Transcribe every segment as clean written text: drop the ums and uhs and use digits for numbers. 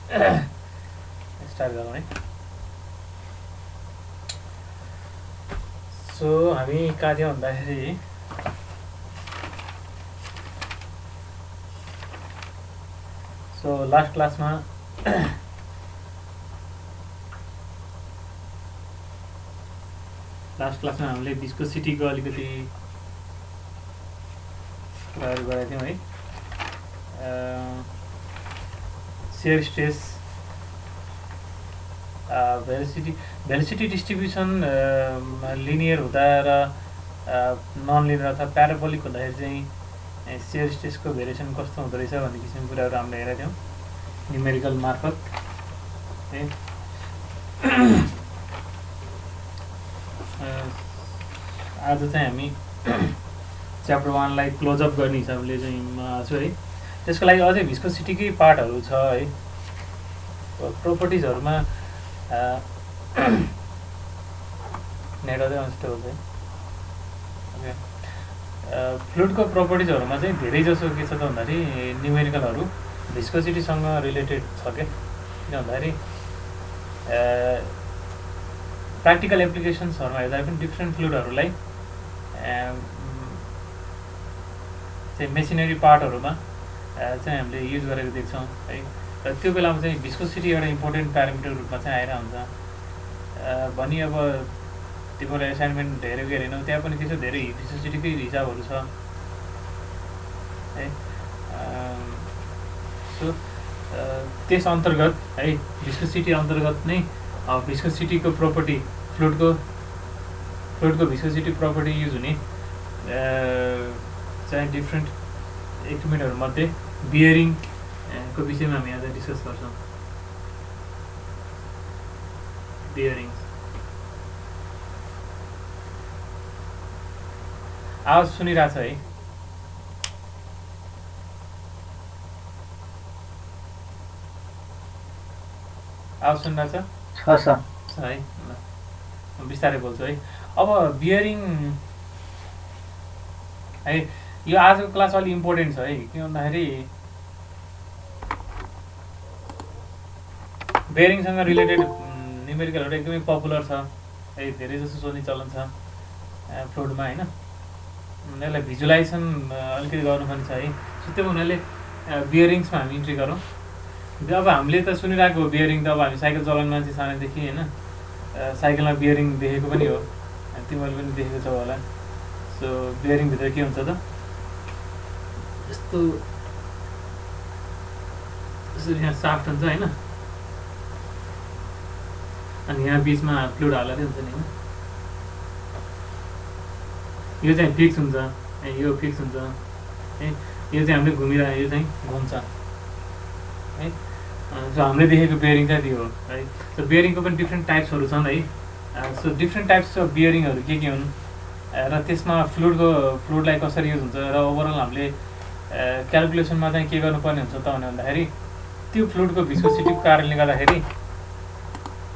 Start गरौँ है। So हामी कहाँ थियौँ भन्दाखेरि लास्ट क्लासमा हामीले विस्कोसिटीको अलिकति कुराहरू गरेका थियौँ है। Share stress, velocity distribution linear हुँदा र नन लिनियर अथवा प्याराबोलिक हुँदाखेरि चाहिँ सेयर स्ट्रेसको भेरिएसन कस्तो हुँदो रहेछ भन्ने किसिमको कुराहरू हामीले हेरेका थियौँ न्युमेरिकल मार्फत है। आज चाहिँ हामी च्याप्टर 1लाई क्लोज अप गर्ने हिसाबले चाहिँ म आछु है। त्यसको लागि अझै भिस्कोसिटीकै पार्टहरू छ है। प्रोपर्टिजहरूमा नेट अझै अनस्टेबल छ है। ओके, फ्लुइडको प्रोपर्टिजहरूमा चाहिँ धेरै जसो के छ त भन्दाखेरि न्युमेरिकलहरू भिस्कोसिटीसँग रिलेटेड छ क्या। किन भन्दाखेरि प्र्याक्टिकल एप्लिकेसन्सहरूमा हेर्दा पनि डिफ्रेन्ट फ्लुइडहरूलाई चाहिँ मेसिनरी पार्टहरूमा चाहिँ हामीले युज गरेको देख्छौँ है। र त्यो बेलामा चाहिँ भिस्कोसिटी एउटा इम्पोर्टेन्ट प्यारामिटर रूपमा चाहिँ आएर हुन्छ। भनी अब तिम्रो एसाइनमेन्ट हेरेको हेरेनौ त्यहाँ पनि त्यसो धेरै भिस्कोसिटीकै हिसाबहरू छ है। सो त्यस अन्तर्गत है भिस्कोसिटी अन्तर्गत नै भिस्कोसिटीको प्रोपर्टी फ्लुइडको भिस्कोसिटी प्रोपर्टी युज हुने चाहिँ डिफ्रेन्ट इक्विपमेन्टहरूमध्ये बियरिङको विषयमा हामी आज डिस्कस गर्छौँ। बियरिङ आवाज सुनिरहेछ है? आवाज सुनिरहेछ है? ल बिस्तारै बोल्छु है। अब बियरिङ है, यो आजको क्लास अलिक इम्पोर्टेन्ट छ है। किन भन्दाखेरि बियरिङसँग रिलेटेड न्युमेरिकलहरू एकदमै पपुलर छ है। धेरै जसो सोध्ने चलन छ फ्लुइडमा होइन। यसलाई भिजुलाइजेसन अलिकति गर्नुपर्ने छ है। सो त्यो हुनाले बियरिङ्समा हामी इन्ट्री गरौँ। अब हामीले त सुनिरहेको हो बियरिङ त, अब हामी साइकल चलाउने मान्छे सानैदेखि होइन, साइकलमा बियरिङ देखेको पनि हो, तिमीहरूले पनि देखेको छौ होला। सो बियरिङभित्र के हुन्छ त, यस्तो यसरी यहाँ साफ्ट हुन्छ होइन, अनि यहाँ बिचमा फ्लुइड हालेरै हुन्छ नि होइन। यो चाहिँ फिक्स हुन्छ, यो फिक्स हुन्छ है। यो चाहिँ हामीले घुमिरहेको, यो चाहिँ घुम्छ है। सो हामीले देखेको बियरिङ चाहिँ त्यो हो है। सो बियरिङको पनि डिफ्रेन्ट टाइप्सहरू छन् है। सो डिफ्रेन्ट टाइप्स अफ बियरिङहरू के हुन् र त्यसमा फ्लुइडलाई कसरी युज हुन्छ र ओभरअल हामीले क्यालकुलेसनमा चाहिँ के गर्नुपर्ने हुन्छ त भन्दाखेरि त्यो फ्लुइडको भिस्कोसिटीको कारणले गर्दाखेरि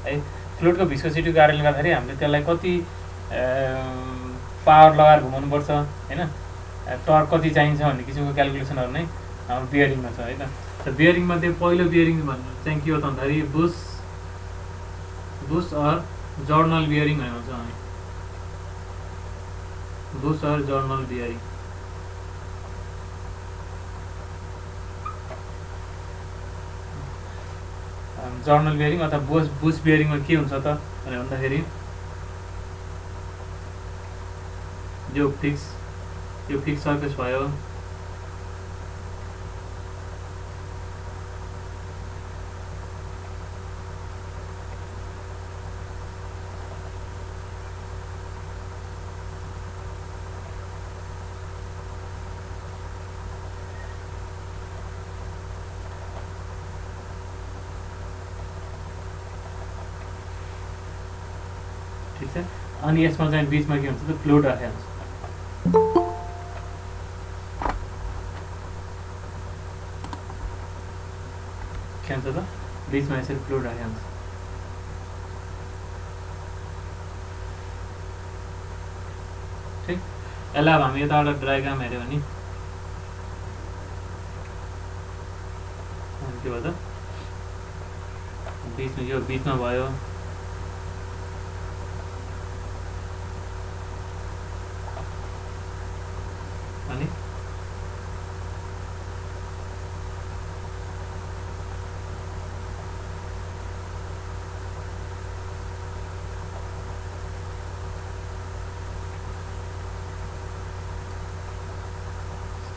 है, फ्लुइडको भिस्कोसिटीको कारणले गर्दाखेरि हामीले त्यसलाई कति पावर लगाएर घुमाउनुपर्छ होइन, टर्क कति चाहिन्छ भन्ने किसिमको क्यालकुलेसनहरू नै हाम्रो बियरिङमा छ है त। बियरिङमध्ये पहिलो बियरिङ भन्नु चाहिँ के हो त भन्दाखेरि बुस अर जर्नल बियरिङ भनेर भन्छौँ हामी। Bush or journal bearing journal bearing अथवा बुस बियरिङमा के हुन्छ त भनेर भन्दाखेरि यो फिक्स सर्फेस भयो, ठिक छ। अनि यसमा चाहिँ बिचमा के हुन्छ त फ्लुइड राखेको हुन्छ। के हुन्छ त बिचमा यसरी फ्लुइड राखेको हुन्छ। ठिक, यसलाई अब हामी यताबाट डायग्राम हेऱ्यो भने के भयो त बिचमा यो बिचमा भयो अनि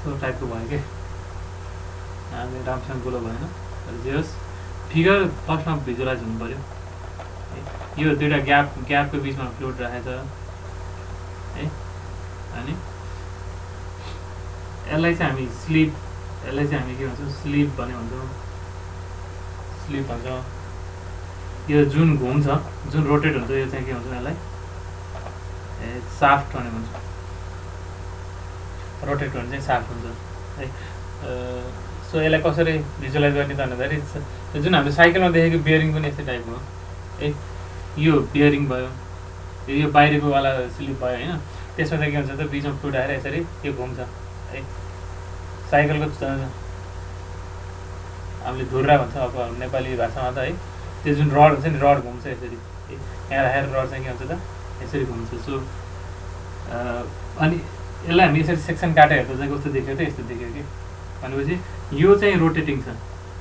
यस्तो टाइपको भयो कि हामी राम्रोसँग बोलो भएन जे होस् फिगर फर्स्टमा भिजुअलाइज हुनु पऱ्यो यो दुईवटा ग्यापको बिचमा फ्लुइड राखेछ है अनि यसलाई चाहिँ हामी के भन्छौँ स्लिप भन्ने भन्छौँ स्लिप भन्छौँ यो जुन घुम्छ जुन रोटेट हुन्छ यो चाहिँ के भन्छौँ यसलाई साफ्ट भन्ने भन्छौँ रोटेट गर्ने चाहिँ साफ्ट हुन्छ है सो यसलाई कसरी भिजुअलाइज गर्ने त भन्दाखेरि जुन हामीले साइकलमा देखेको बियरिङ पनि यस्तै टाइपको हो है यो बियरिङ भयो यो बाहिरको वाला स्लिप भयो होइन त्यसमा चाहिँ के हुन्छ त बिचमा फ्लुइड आएर यसरी यो घुम्छ है साइकलको हामीले धुर्रा भन्छ अब नेपाली भाषामा त है त्यो जुन रड हुन्छ नि रड घुम्छ यसरी यहाँ राखेर रड चाहिँ के हुन्छ त यसरी घुम्छ सो अनि यसलाई हामी यसरी सेक्सन काटेर हेर्दा चाहिँ कस्तो देख्यो त यस्तो देख्यो कि भनेपछि यो चाहिँ रोटेटिङ छ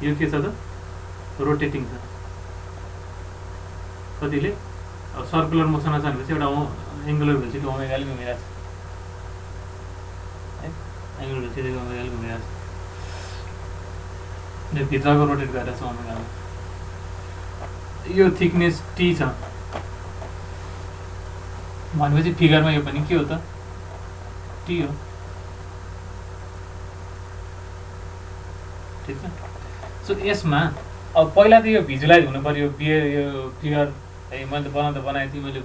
यो के छ त रोटेटिङ छ कतिले अब सर्कुलर मोसनमा छ भनेपछि एउटा एङ्गुलर भेलोसिटी ओमेगाले घुमिरहेको छ है एङ्गुलर भेलोसिटी ओमेगाले घुमिरहेको छ भित्रको रोटेट गरिरहेको छ ओमेगामा यो थिकनेस टी छ भनेपछि फिगरमा यो पनि के हो त टी हो ठिक छ सो यसमा अब पहिला त यो भिजुअलाइज हुनु पर्यो यो फिगर है मैले त बनाएको थिएँ मैले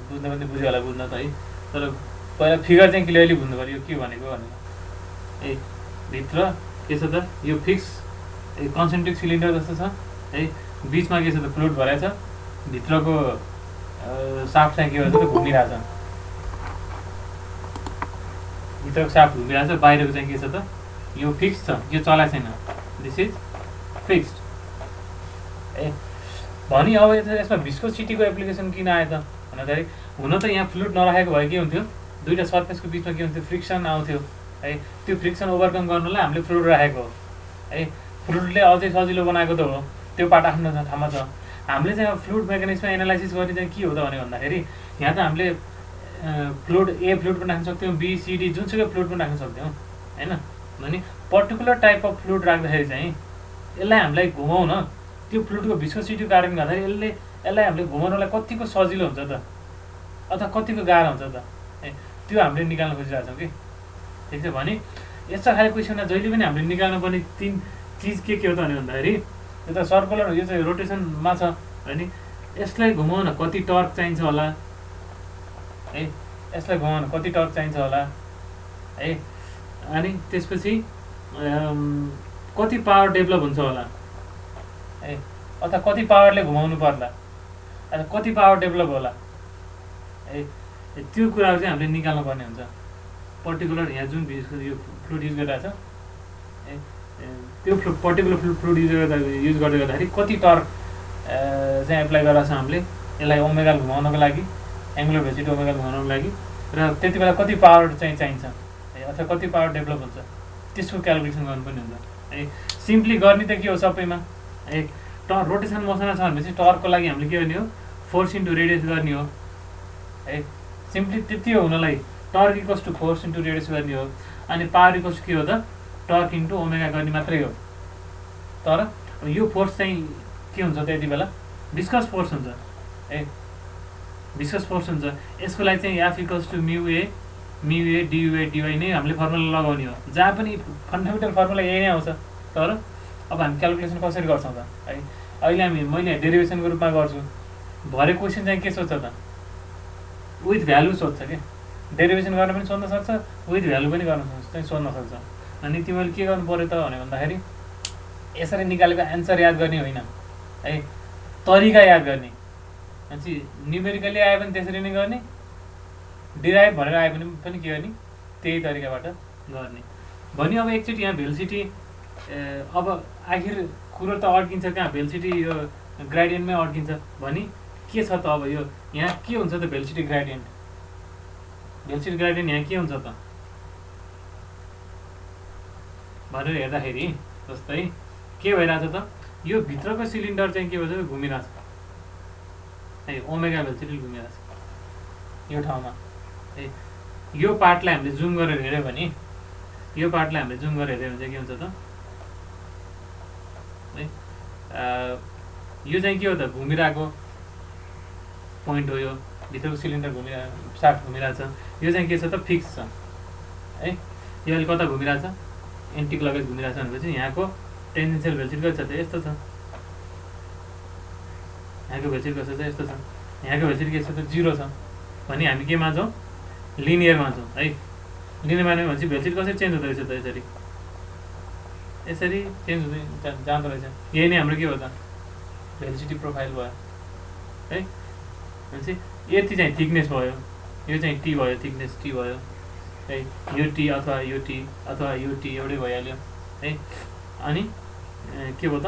बुझ्न पनि बुझ्यो होला बुझ्न त है तर पहिला फिगर चाहिँ क्लियरली बुझ्नु पर्यो के भनेको भनेर ए भित्र के छ त यो फिक्स कन्सेन्ट्रिक सिलिन्डर जस्तो छ है बिचमा के छ त फ्लुइड भराएको छ भित्रको साफ्ट चाहिँ के भन्छ त घुमिरहेछ भित्रको साफ्ट घुमिरहेछ बाहिरको चाहिँ के छ त यो फिक्स छ यो चलाएको छैन दिस इज फिक्स्ड ए भनी अब यसमा भिस्कोसिटीको एप्लिकेसन किन आयो त भन्दाखेरि हुन त यहाँ फ्लुइड नराखेको भए के हुन्थ्यो दुईवटा सर्फेसको बिचमा के हुन्थ्यो फ्रिक्सन आउँथ्यो है त्यो फ्रिक्सन ओभरकम गर्नुलाई हामीले फ्लुइड राखेको हो है फ्लुइडले अझै सजिलो बनाएको त हो त्यो पार्ट आफ्नो ठाउँमा छ हामीले चाहिँ अब फ्लुइड मेकानिक्समा एनालाइसिस गर्ने चाहिँ के हो त भने भन्दाखेरि यहाँ त हामीले फ्लुइड ए फ्लुइड पनि राख्न सक्थ्यौँ बीसीडी जुनसुकै फ्लुइड पनि राख्न सक्थ्यौँ होइन भने पर्टिकुलर टाइप अफ फ्लुइड राख्दाखेरि चाहिँ यसलाई हामीलाई घुमाउन त्यो फ्लुइडको भिस्कोसिटीको कारणले गर्दाखेरि यसलाई हामीले घुमाउनलाई कतिको सजिलो हुन्छ त अथवा कतिको गाह्रो हुन्छ त त्यो हामीले निकाल्न खोजिरहेको छौँ कि ठिक छ भने यस्ता खाले क्वेसनमा जहिले पनि हामीले निकाल्नु पर्ने तिन चिज के हो त भन्दाखेरि यो त सर्कुलर यो चाहिँ रोटेसनमा छ होइन यसलाई घुमाउन कति टर्क चाहिन्छ होला है यसलाई घुमाउन कति टर्क चाहिन्छ होला है अनि त्यसपछि कति पावर डेभलप हुन्छ होला है अथवा कति पावरले घुमाउनु पर्ला अथवा कति पावर डेभलप होला है त्यो कुराहरू चाहिँ हामीले निकाल्नु पर्ने हुन्छ पर्टिकुलर यहाँ जुन यो फ्लुइड युज गरिरहेको छ है त्यो पर्टिकुलर फ्लुइड युज गर्दै गर्दाखेरि कति टर्क चाहिँ एप्लाई गरिरहेको छ हामीले यसलाई ओमेगाल घुमाउनको लागि एङ्गुलर भेलोसिटी ओमेगाल घुमाउनको लागि र त्यति बेला कति पावर चाहिँ चाहिन्छ है अथवा कति पावर डेभलप हुन्छ त्यसको क्यालकुलेसन गर्नुपर्ने हुन्छ है सिम्पली गर्ने त के हो सबैमा है रोटेसन मोसनमा छ भनेपछि टर्कको लागि हामीले के गर्ने हो फोर्स इन्टु रेडियस गर्ने हो है सिम्पली त्यति हो हुनलाई torque equals to force into radius गर्ने हो अनि पावर इक्वल्स के हो त टर्क इन्टु ओमेगा गर्ने मात्रै हो तर यो फोर्स चाहिँ के हुन्छ त यति बेला भिस्कस फोर्स हुन्छ है भिस्कस फोर्स हुन्छ यसको लागि चाहिँ एफ इक्वल्स टु म्यु ए डियुए डिवाई नै हामीले फर्मुला लगाउने हो जहाँ पनि फन्डामेन्टल फर्मुला यही नै आउँछ तर अब हामी क्यालकुलेसन कसरी गर्छौँ त है अहिले मैले डेरिभेसनको रूपमा गर्छु भरे क्वेसन चाहिँ के सोध्छ त विथ भ्यालु सोध्छ कि डेरिभेसन गर्न पनि सोध्न सक्छ विथ भ्यालु पनि गर्न चाहिँ सोध्न सक्छ अनि तिमीले के गर्नु पऱ्यो त भने भन्दाखेरि यसरी निकालेको एन्सर याद गर्ने होइन है तरिका याद गर्ने भनेपछि न्युमेरिकली आए पनि त्यसरी नै गर्ने डिराइभ भनेर आए पनि के गर्ने त्यही तरिकाबाट गर्ने भने अब एकचोटि यहाँ भेलोसिटी अब आखिर कुरो त अड्किन्छ कहाँ भेलोसिटी यो ग्रेडियन्टमै अड्किन्छ भने के छ त? अब यो यहाँ के हुन्छ त? भेलोसिटी ग्रेडियन्ट यहाँ के हुन्छ त भनेर हेर्दाखेरि जस्तै के भइरहेछ त? यो भित्रको सिलिन्डर चाहिँ के भन्छ घुमिरहेछ है, ओमेगा भेलोसिटी घुमिरहेछ यो ठाउँमा है। यो पार्टलाई हामीले जुम गरेर हेऱ्यो भने यो पार्टलाई हामीले जुम गरेर हेऱ्यो भने चाहिँ के हुन्छ त है? यो चाहिँ के हो त? घुमिरहेको पोइन्ट हो, यो भित्रको सिलिन्डर साफ्ट घुमिरहेछ। यो चाहिँ के छ त? फिक्स छ है। यो अहिले कता घुमिरहेछ? एन्टी क्लकवाइज घुमिरहेछ भनेपछि यहाँको टेन्जेन्सियल भेलोसिटी कति छ त? यस्तो छ। यहाँको भेलोसिटी कस्तो छ? यस्तो छ। यहाँको भेलोसिटी के छ त? 0 छ भने हामी के मान्छौँ? लिनियर मान्छौँ है। लिनियर मान्यो भनेपछि भेलोसिटी कसरी चेन्ज हुँदो रहेछ त? यसरी चेन्ज हुँदै जाँदो रहेछ। यही नै हाम्रो के हो त? भेलोसिटी प्रोफाइल भयो है। भनेपछि यति चाहिँ थिकनेस भयो, यो चाहिँ टी भयो, थिकनेस टी भयो है। यो टी अथवा यो टी अथवा यो टी एउटै भइहाल्यो है। अनि के भयो त?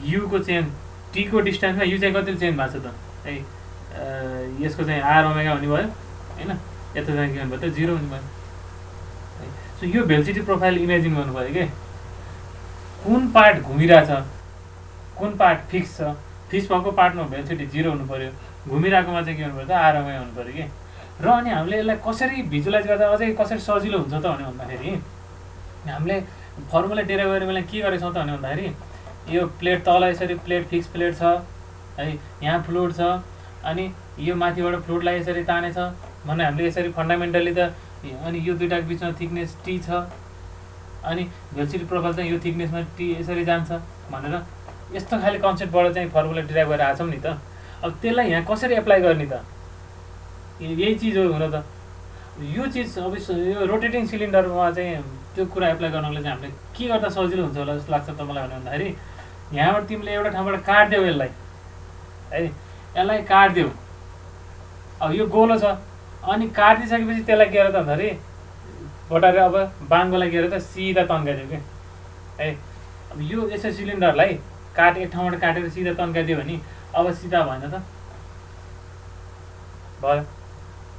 युको चेन्ज टीको डिस्टेन्समा यु चाहिँ कति चेन्ज भएको छ त है? यसको चाहिँ आर ओमेगा हुने भयो होइन। यता चाहिँ के भन्नुभयो त? 0 हुने भयो। सो यो भेलोसिटी प्रोफाइल इमेजिन गर्नु पऱ्यो कि कुन पार्ट घुमिरहेछ, कुन पार्ट फिक्स छ। फिक्स भएको पार्टमा भेलोसिटी 0 हुनु पऱ्यो, घुमिरहेकोमा चाहिँ के हुनु पऱ्यो त? आर ओमेगा हुनु पऱ्यो कि। र अनि हामीले यसलाई कसरी भिजुलाइज गर्दा अझै कसरी सजिलो हुन्छ त भन्दाखेरि हामीले फर्मुला डेराइभ गरेर बेला के गरेछौँ त भन्दाखेरि यो प्लेट तल यसरी प्लेट फिक्स प्लेट छ है, यहाँ फ्लुइड छ अनि यो माथिबाट फ्लुइडलाई यसरी तानेछ भने हामीले यसरी फन्डामेन्टली त अनि यो दुईटाको बिचमा थिकनेस टी छ अनि भेलोसिटी प्रोफाइल चाहिँ यो थिकनेसमा टी यसरी जान्छ भनेर यस्तो खाले कन्सेप्टबाट चाहिँ फर्मुला डेराइभ गरेर आछौँ नि त। अब त्यसलाई यहाँ कसरी एप्लाई गर्ने त? यही चिज हो हुन त। यो चिज अब यो रोटेटिङ सिलिन्डरमा चाहिँ त्यो कुरा एप्लाई गर्नको लागि चाहिँ हामीले के गर्दा सजिलो हुन्छ होला जस्तो लाग्छ त मलाई भन्दाखेरि यहाँबाट तिमीले एउटा ठाउँबाट काट्देऊ यसलाई है, यसलाई काट्देऊ। अब यो गोलो छ अनि काटिसकेपछि त्यसलाई के गरेर त भन्दाखेरि बटाएर अब बाङ्गोलाई के गरेर त सिधा तन्काइदियो कि है। अब यो यसो सिलिन्डरलाई एक ठाउँबाट काटेर सिधा तन्काइदियो भने अब सिधा भएन त? भयो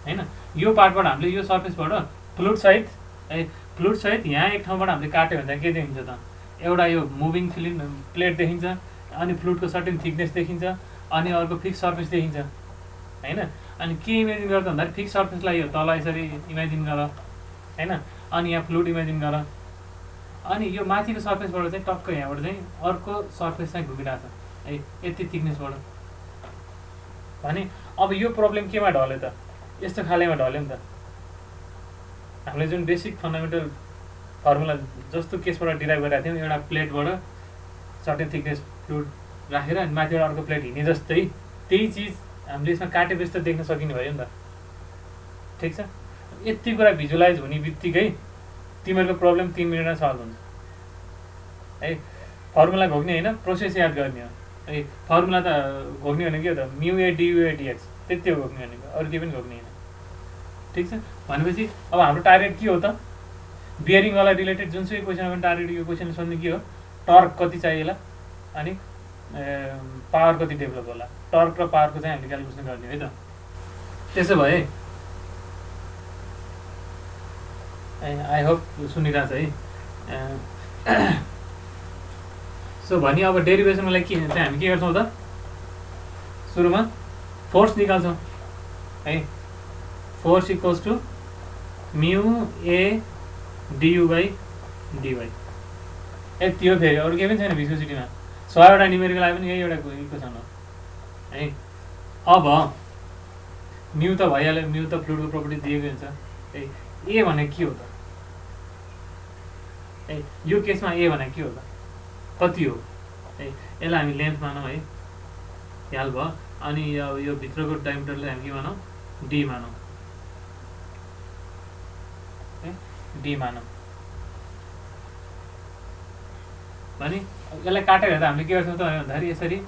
होइन। यो पार्टबाट हामीले यो सर्फेसबाट फ्लुइड सहित है, फ्लुइड सहित यहाँ एक ठाउँबाट हामीले काट्यो भने के देखिन्छ त? एउटा यो मुभिङ प्लेट देखिन्छ अनि फ्लुइडको सर्टेन थिकनेस देखिन्छ अनि अर्को फिक्स सर्फेस देखिन्छ होइन। अनि के इमेजिन गर्दा भन्दाखेरि फिक्स सर्फेसलाई यो तल यसरी इमेजिन गर होइन, अनि यहाँ फ्लुइड इमेजिन गर अनि यो माथिको सर्फेसबाट चाहिँ टक्क यहाँबाट चाहिँ अर्को सर्फेस चाहिँ घुमिरहेछ है यति थिकनेसबाट भने अब यो प्रब्लम केमा ढल्यो त? यस्तो खालेमा ढल्यो नि त। हामीले जुन बेसिक फन्डामेन्टल फर्मुला जस्तो केसबाट डिराइभ गरिरहेको थियौँ, एउटा प्लेटबाट सर्टेन थिकनेस फ्लुइड राखेर अनि माथिबाट अर्को प्लेट हिँडे जस्तै त्यही चिज हामीले यसमा काटेपछि त देख्न सकिने भयो नि त। ठिक छ। यति कुरा भिजुलाइज हुने बित्तिकै तिमीहरूको प्रब्लम 3 मिनटमा सल्भ हुन्छ है। फर्मुला घोक्ने होइन, प्रोसेस याद गर्ने हो है। फर्मुला त घोक्ने भने के हो त? म्यु ए डियु ए डिएक्स त्यति हो घोक्ने भनेको, अरू केही पनि घोक्ने होइन। ठिक छ। भनेपछि अब हाम्रो टार्गेट के हो त? बियरिङवाला रिलेटेड जुनसुकै क्वेसनमा पनि टार्गेट यो क्वेसन सोध्ने के हो? टर्क कति चाहिएला अनि पावर कति डेभलप होला। टर्क र पावरको चाहिँ हामीले क्यालकुलेसन गर्ने है त। त्यसो भए आई होप सुनिरहेछ है। सो भने अब डेरिभेसनको लागि के चाहिँ हामी के गर्छौँ त? सुरुमा फोर्स निकाल्छौँ है। फोर्स इक्वल्स टु म्यु ए डियु बाई डिवाई यति हो। फेरि अरू केही पनि छैन भिस्कोसिटीमा। 100वटा न्युमेरिकल आयो भने यही एउटा इक्वेसन हो है। अब म्यु त भइहाल्यो, म्यु त फ्लुइडको प्रोपर्टी दिएको हुन्छ है। ए भने के हो त है? यो केसमा ए भने के हो त? कति हो है? यसलाई हामी लेन्थ मानौँ है, ख्याल भयो। अनि यो भित्रको डायमिटरलाई हामी के मानौँ? डी मानौँ है, डी मानौँ भने यसलाई काटेर हेर्दा हामीले के गर्छौँ त भन्दाखेरि यसरी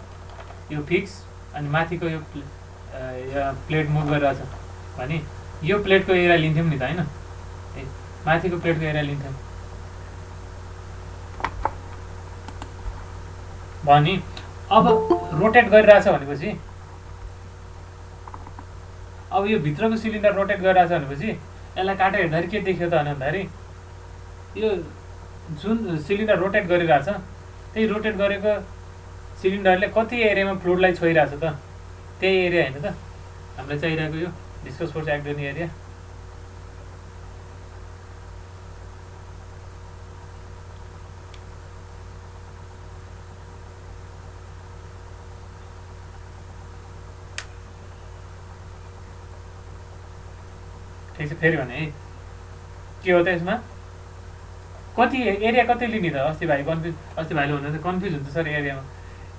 यो फिक्स अनि माथिको यो प्लेट मुभ गरिरहेछ भने यो प्लेटको एरिया लिन्थ्यौँ नि त होइन, माथिको प्लेटको एरिया लिन्थ्यौँ भने अब रोटेट गरिरहेछ भनेपछि अब यो भित्रको सिलिन्डर रोटेट गरिरहेछ भनेपछि यसलाई काटेर हेर्दाखेरि के देख्यो त भन्दाखेरि यो जुन सिलिन्डर रोटेट गरिरहेछ त्यही रोटेट गरेको सिलिन्डरले कति एरियामा फ्लुइडलाई छोइरहेछ त त्यही एरिया होइन त हामीलाई चाहिरहेको यो डिस्कस फोर्स एक्ट गर्ने एरिया। ठिक छ, फेरि भने है के हो त यसमा कति एरिया कति लिने त? अस्ति भाइले भन्नुहुन्छ कन्फ्युज हुन्छ सर एरियामा,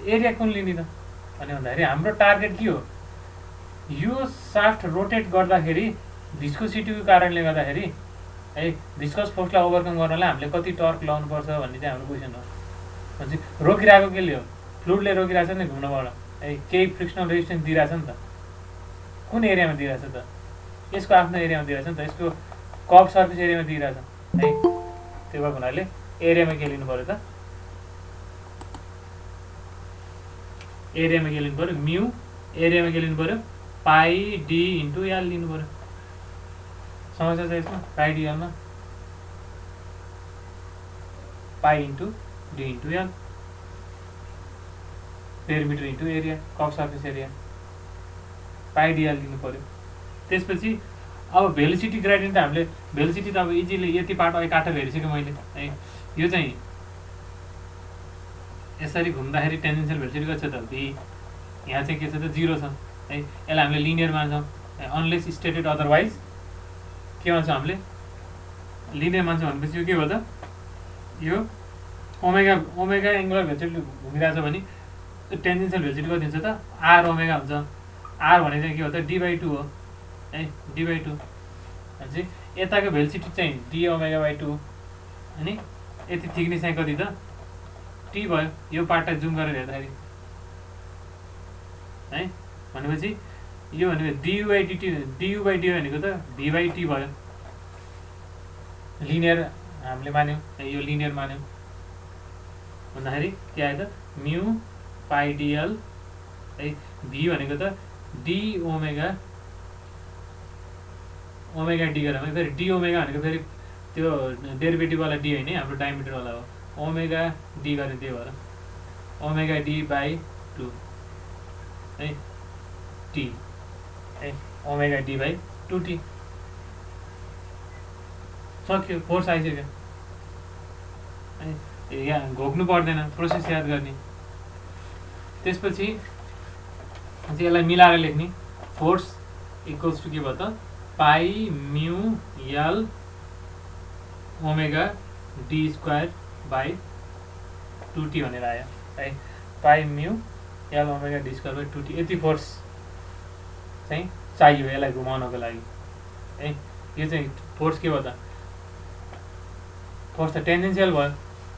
एरिया कुन लिने त भने भन्दाखेरि हाम्रो टार्गेट के हो? यो साफ्ट रोटेट गर्दाखेरि भिस्कोसिटीको कारणले गर्दाखेरि है भिस्कस फोर्सलाई ओभरकम गर्नलाई हामीले कति टर्क लाउनुपर्छ भन्ने चाहिँ हाम्रो क्वेसन हो। भनेपछि रोकिरहेको केले हो? फ्लुइडले रोकिरहेछ नि घुम्नबाट है, केही फ्रिक्सनल रेजिस्टेन्स दिइरहेछ नि त। कुन एरियामा दिइरहेछ त? यसको आफ्नो एरियामा दिइरहेछ नि त, यसको कर्भ सर्फेस एरियामा दिइरहेछ है। त्यो भएको हुनाले एरियामा के लिनु पऱ्यो त? एरियामा के लिनु पऱ्यो? म्यू एरियामा के लिनु पऱ्यो? पाई डी इन्टु एल लिनु पऱ्यो। समस्या छ यसमा? पाई डी एलमा pi into D into L, perimeter into area, curve surface area, pi D L लिनु पऱ्यो। त्यसपछि अब भेलोसिटी ग्रेडियन्ट त हामीले भेलोसिटी त अब इजिली यति पार्ट अघि काटेर हेरिसकेँ मैले है। यो चाहिँ यसरी घुम्दाखेरि टेन्जेन्सियल भेलोसिटी कति छ त? भी यहाँ चाहिँ के छ त? 0 छ है। यसलाई हामीले लिनियर मान्छौँ अनलेस स्टेटेड अदरवाइज। के भन्छौँ हामीले? लिनियर मान्छौँ भनेपछि यो के हो त? यो ओमेगा एङ्गुलर भेलोसिटी घुमिरहेछ भने टेन्जेन्सियल भेलोसिटी कति हुन्छ त? आर ओमेगा हुन्छ। आर भने चाहिँ के हो त? डी/2 हो है, डी/2 भनेपछि यताको भेलोसिटी चाहिँ डी ओमेगा/2 अनि यति थिकनेस चाहिँ कति त? टी भयो। यो पार्टलाई जुम गरेर हेर्दाखेरि है भनेपछि यो भनेको du/dt भनेको त v/t भयो। लिनियर हामीले मान्यौँ है, यो लिनियर मान्यौँ भन्दाखेरि के आयो त? म्यू पाई डिएल है। भी भनेको त डी ओमेगा डी गरेर फेरि डी ओमेगा भनेको फेरि त्यो डेरिभेटिभवाला डी होइन, हाम्रो डायमिटरवाला हो। ओमेगा डी गर्ने त्यही भएर ओमेगा डी/2 है टी है, ओमेगा डी/2t सक्यो। फोर्स आइसक्यो है, यहाँ घोक्नु पर्दैन, प्रोसेस याद गर्ने। त्यसपछि यसलाई मिलाएर लेख्ने। फोर्स इक्वल्स टु के भयो त? पाई mu L omega D square by 2t भनेर आयो है। पाई mu L omega D square by 2t यति फोर्स चाहिँ चाहियो यसलाई घुमाउनको लागि है। यो चाहिँ फोर्स के भयो त? फोर्स त टेन्जेन्सियल भयो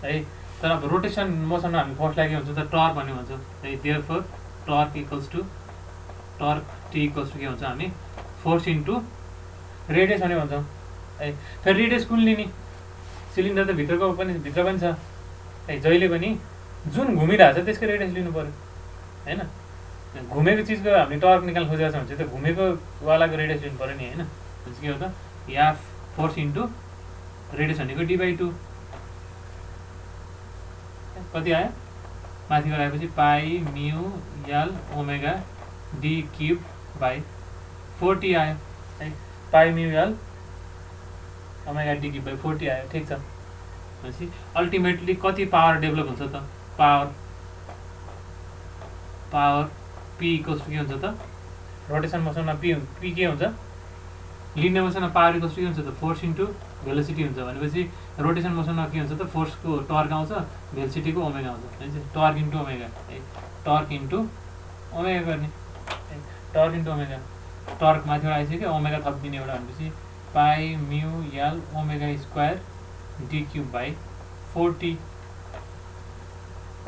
है। तर अब रोटेसन मोसनमा हामी फोर्सलाई के भन्छ त? टर्क भन्ने भन्छौँ है। Therefore torque equals to torque T equals to के भन्छ हामी? फोर्स इन्टु रेडियस भने भन्छौँ है। फेरि रेडियस कुन लिने? सिलिन्डर त भित्र पनि छ है। जहिले पनि जुन घुमिरहेको छ त्यसको रेडियस लिनु पऱ्यो होइन। घुमेको चिजको हामीले टर्क निकाल्नु खोजेको छ भने चाहिँ त घुमेको वालाको रेडियस लिनु पऱ्यो नि होइन। भनेपछि के हो त? या फोर्स इन्टु रेडियस भनेको डी/2 कति आयो? माथि गराएपछि पाई mu L omega D cube by 4t आयो है। पाई mu L omega D cube by 4t आयो। ठिक छ। भनेपछि अल्टिमेटली कति पावर डेभलप हुन्छ त? पावर पी इक्वल्स टु के हुन्छ त? रोटेसन मोसनमा पी के हुन्छ? लिनियर मोसनमा पावर इक्वल्स टु के हुन्छ त? फोर्स इन्टु भेलोसिटी हुन्छ। भनेपछि रोटेसन मोसनमा के हुन्छ त? फोर्सको टर्क आउँछ, भेलोसिटीको ओमेगा आउँछ। टर्क इन्टु ओमेगा है, टर्क इन्टु ओमेगा गर्ने है। टर्क इन्टु ओमेगा, टर्क माथिबाट आइसक्यो, ओमेगा थपिदिने एउटा भनेपछि पाई mu L omega square D cube by 4t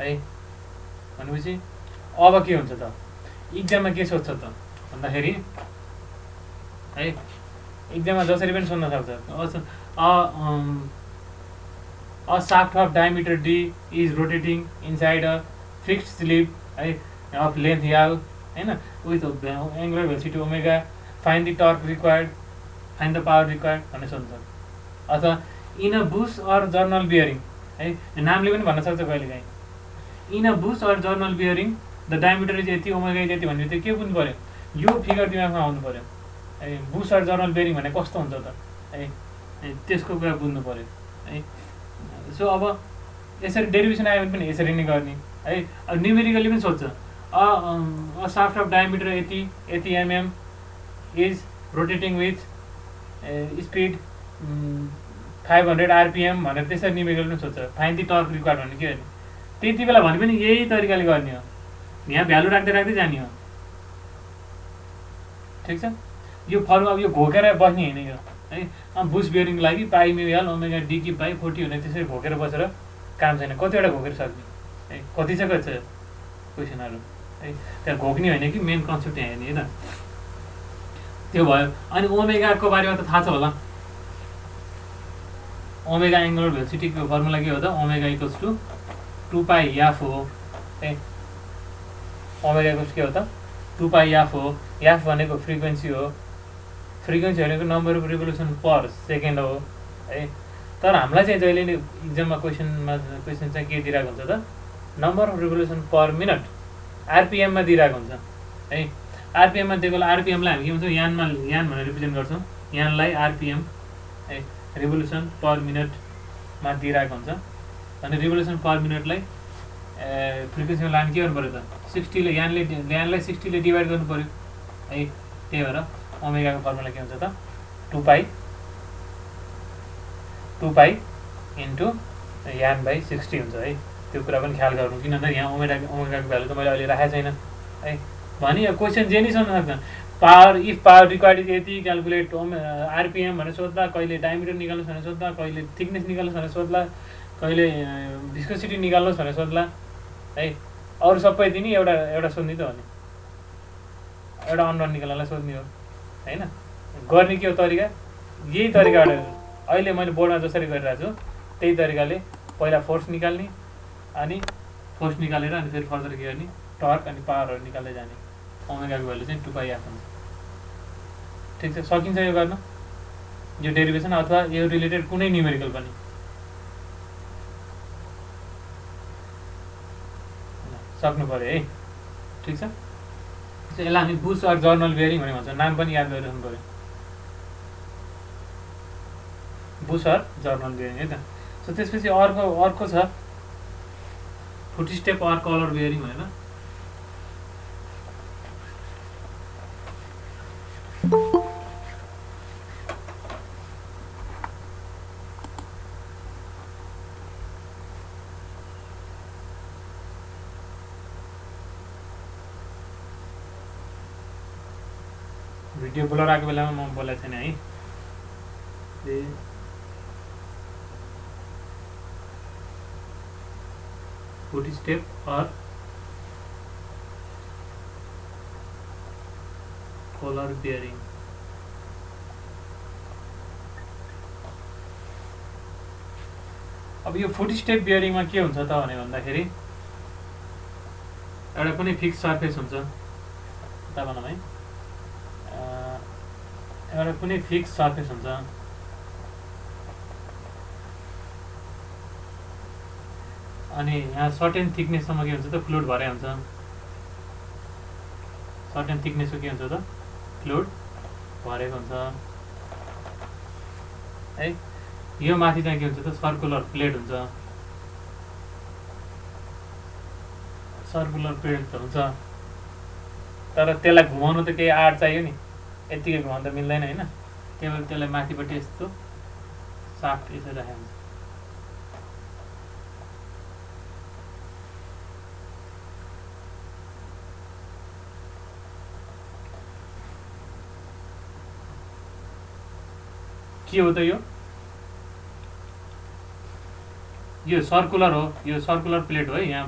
है। भनेपछि अब के हुन्छ त? इक्जाममा के सोध्छ त भन्दाखेरि है, इक्जाममा जसरी पनि सोध्न सक्छ। A shaft of diameter d is rotating inside a fixed slip है अफ लेन्थ याल होइन with angular velocity omega find the torque required find the power required भन्ने सोध्छ अथवा in a bush or journal bearing है नामले पनि भन्न सक्छ कहिलेकाहीँ in a bush or journal bearing the diameter is यति ओमेगा इज यति भने के बुझ्नु पऱ्यो यो फिगर दिमागमा आउनु पऱ्यो है बुस अर जर्नल बियरिङ भने कस्तो हुन्छ त है त्यसको कुरा बुझ्नु पऱ्यो है सो अब यसरी डेरिभेसन आयो भने पनि यसरी नै गर्ने है अब न्युमेरिकली पनि सोध्छ अ साफ्ट अफ डायमिटर यति MM is rotating with speed 500 RPM भनेर त्यसरी न्युमेरिकल पनि सोध्छ फाइन्ड द टर्क रिक्वायर्ड भन्ने के गर्ने त्यति बेला भने पनि यही तरिकाले गर्ने हो यहाँ भ्यालु राख्दै राख्दै जाने हो ठिक छ यो फर्म अब यो घोकेर बस्ने होइन यो है बुस बियरिङको लागि पाइ म्युएल ओमेगा डी कि पाइ 40 हुने त्यसरी घोकेर बसेर काम छैन कतिवटा घोकेर सक्ने है कति चाहिँ कति छ क्वेसनहरू है त्यहाँ घोक्ने होइन कि मेन कन्सेप्ट यहाँ हेर्ने होइन त्यो भयो अनि ओमेगाको बारेमा त थाहा छ होला ओमेगा एङ्गुलर भेलोसिटीको फर्मुला के हो त ओमेगा इक्वल्स टु 2 पाइ याफ हो है ओमेगा इक्वल्स के हो त 2 पाइ याफ हो याफ भनेको फ्रिक्वेन्सी हो फ्रिक्वेन्सी भनेको number of revolution per second हो है तर हामीलाई चाहिँ जहिले नि इक्जाममा क्वेसन चाहिँ के दिइरहेको हुन्छ त number of revolution per minute आरपिएममा दिइरहेको हुन्छ है आरपिएममा दिएको आरपिएमलाई हामी के भन्छौँ यान भनेर रिप्रेजेन्ट गर्छौँ यानलाई आरपिएम है रिभोल्युसन पर मिनटमा दिइरहेको हुन्छ अनि रिभोल्युसन पर मिनटलाई फ्रिक्वेन्सीमा लाने के गर्नु पऱ्यो त 60ले यानलाई 60ले डिभाइड गर्नु पऱ्यो है त्यही भएर ओमेगाको फर्मुला के हुन्छ त 2 पाइ इन्टु यान बाई 60 हुन्छ है त्यो कुरा पनि ख्याल गर्नु किन त यहाँ ओमेगाको भ्यालु त मैले अहिले राखेको छैन है भने क्वेसन जे नै सोध्न सक्छ power if power required is यति क्यालकुलेट आरपिएम भनेर सोध्दा कहिले डायमिटर निकाल्नुहोस् भनेर सोध्दा कहिले थिकनेस निकाल्नुहोस् भनेर सोध्ला कहिले भिस्कोसिटी निकाल्नुहोस् भनेर सोध्ला है अरू सबै दिने एउटा सोध्ने त हो नि एउटा अननोन निकाल्नलाई सोध्ने हो होइन गर्ने के हो तरिका यही तरिकाबाट अहिले मैले बोर्डमा जसरी गरिरहेको छु त्यही तरिकाले पहिला फोर्स निकाल्ने अनि फोर्स निकालेर अनि फेरि फर्दर के गर्ने टर्क अनि पावरहरू निकाल्दै जाने ओमेगाको भ्यालु चाहिँ 2 पाइ आफ हुन्छ ठिक छ सकिन्छ यो गर्न यो डेरिभेसन अथवा यो रिलेटेड कुनै न्युमेरिकल पनि सक्नु पऱ्यो है ठिक छ यसलाई हामी बुस अर जर्नल बियरिङ भनेर भन्छ नाम पनि याद गरिराख्नु पऱ्यो बुस अर जर्नल बियरिङ है त सो त्यसपछि अर्को छ फुटस्टेप अर कलर बियरिङ भनेर भिडियो ब्लर आएको बेलामा म बोलेको छैन है फुटस्टेप और कलर बियरिङ अब यो फुटस्टेप बियरिङमा के हुन्छ त भने भन्दाखेरि एउटा कुनै फिक्स सर्फेस हुन्छ तपाईँलाई है एउटा कुनै फिक्स सर्फेस हुन्छ अनि यहाँ सर्टेन थिकनेससम्म के हुन्छ त फ्लुइड भरै हुन्छ सर्टेन थिकनेसको के हुन्छ त फ्लुइड भरेको हुन्छ है यो माथि चाहिँ के हुन्छ त सर्कुलर प्लेट हुन्छ सर्कुलर प्लेट त हुन्छ तर त्यसलाई घुमाउनु त केही आड चाहियो नि यतिकै घुमाउनु त मिल्दैन हैन केवल त्यसलाई माथिपट्टि यस्तो साफ्ट यसरी राखेको हुन्छ के हो त यो सर्कुलर हो यो सर्कुलर प्लेट हो है यहाँ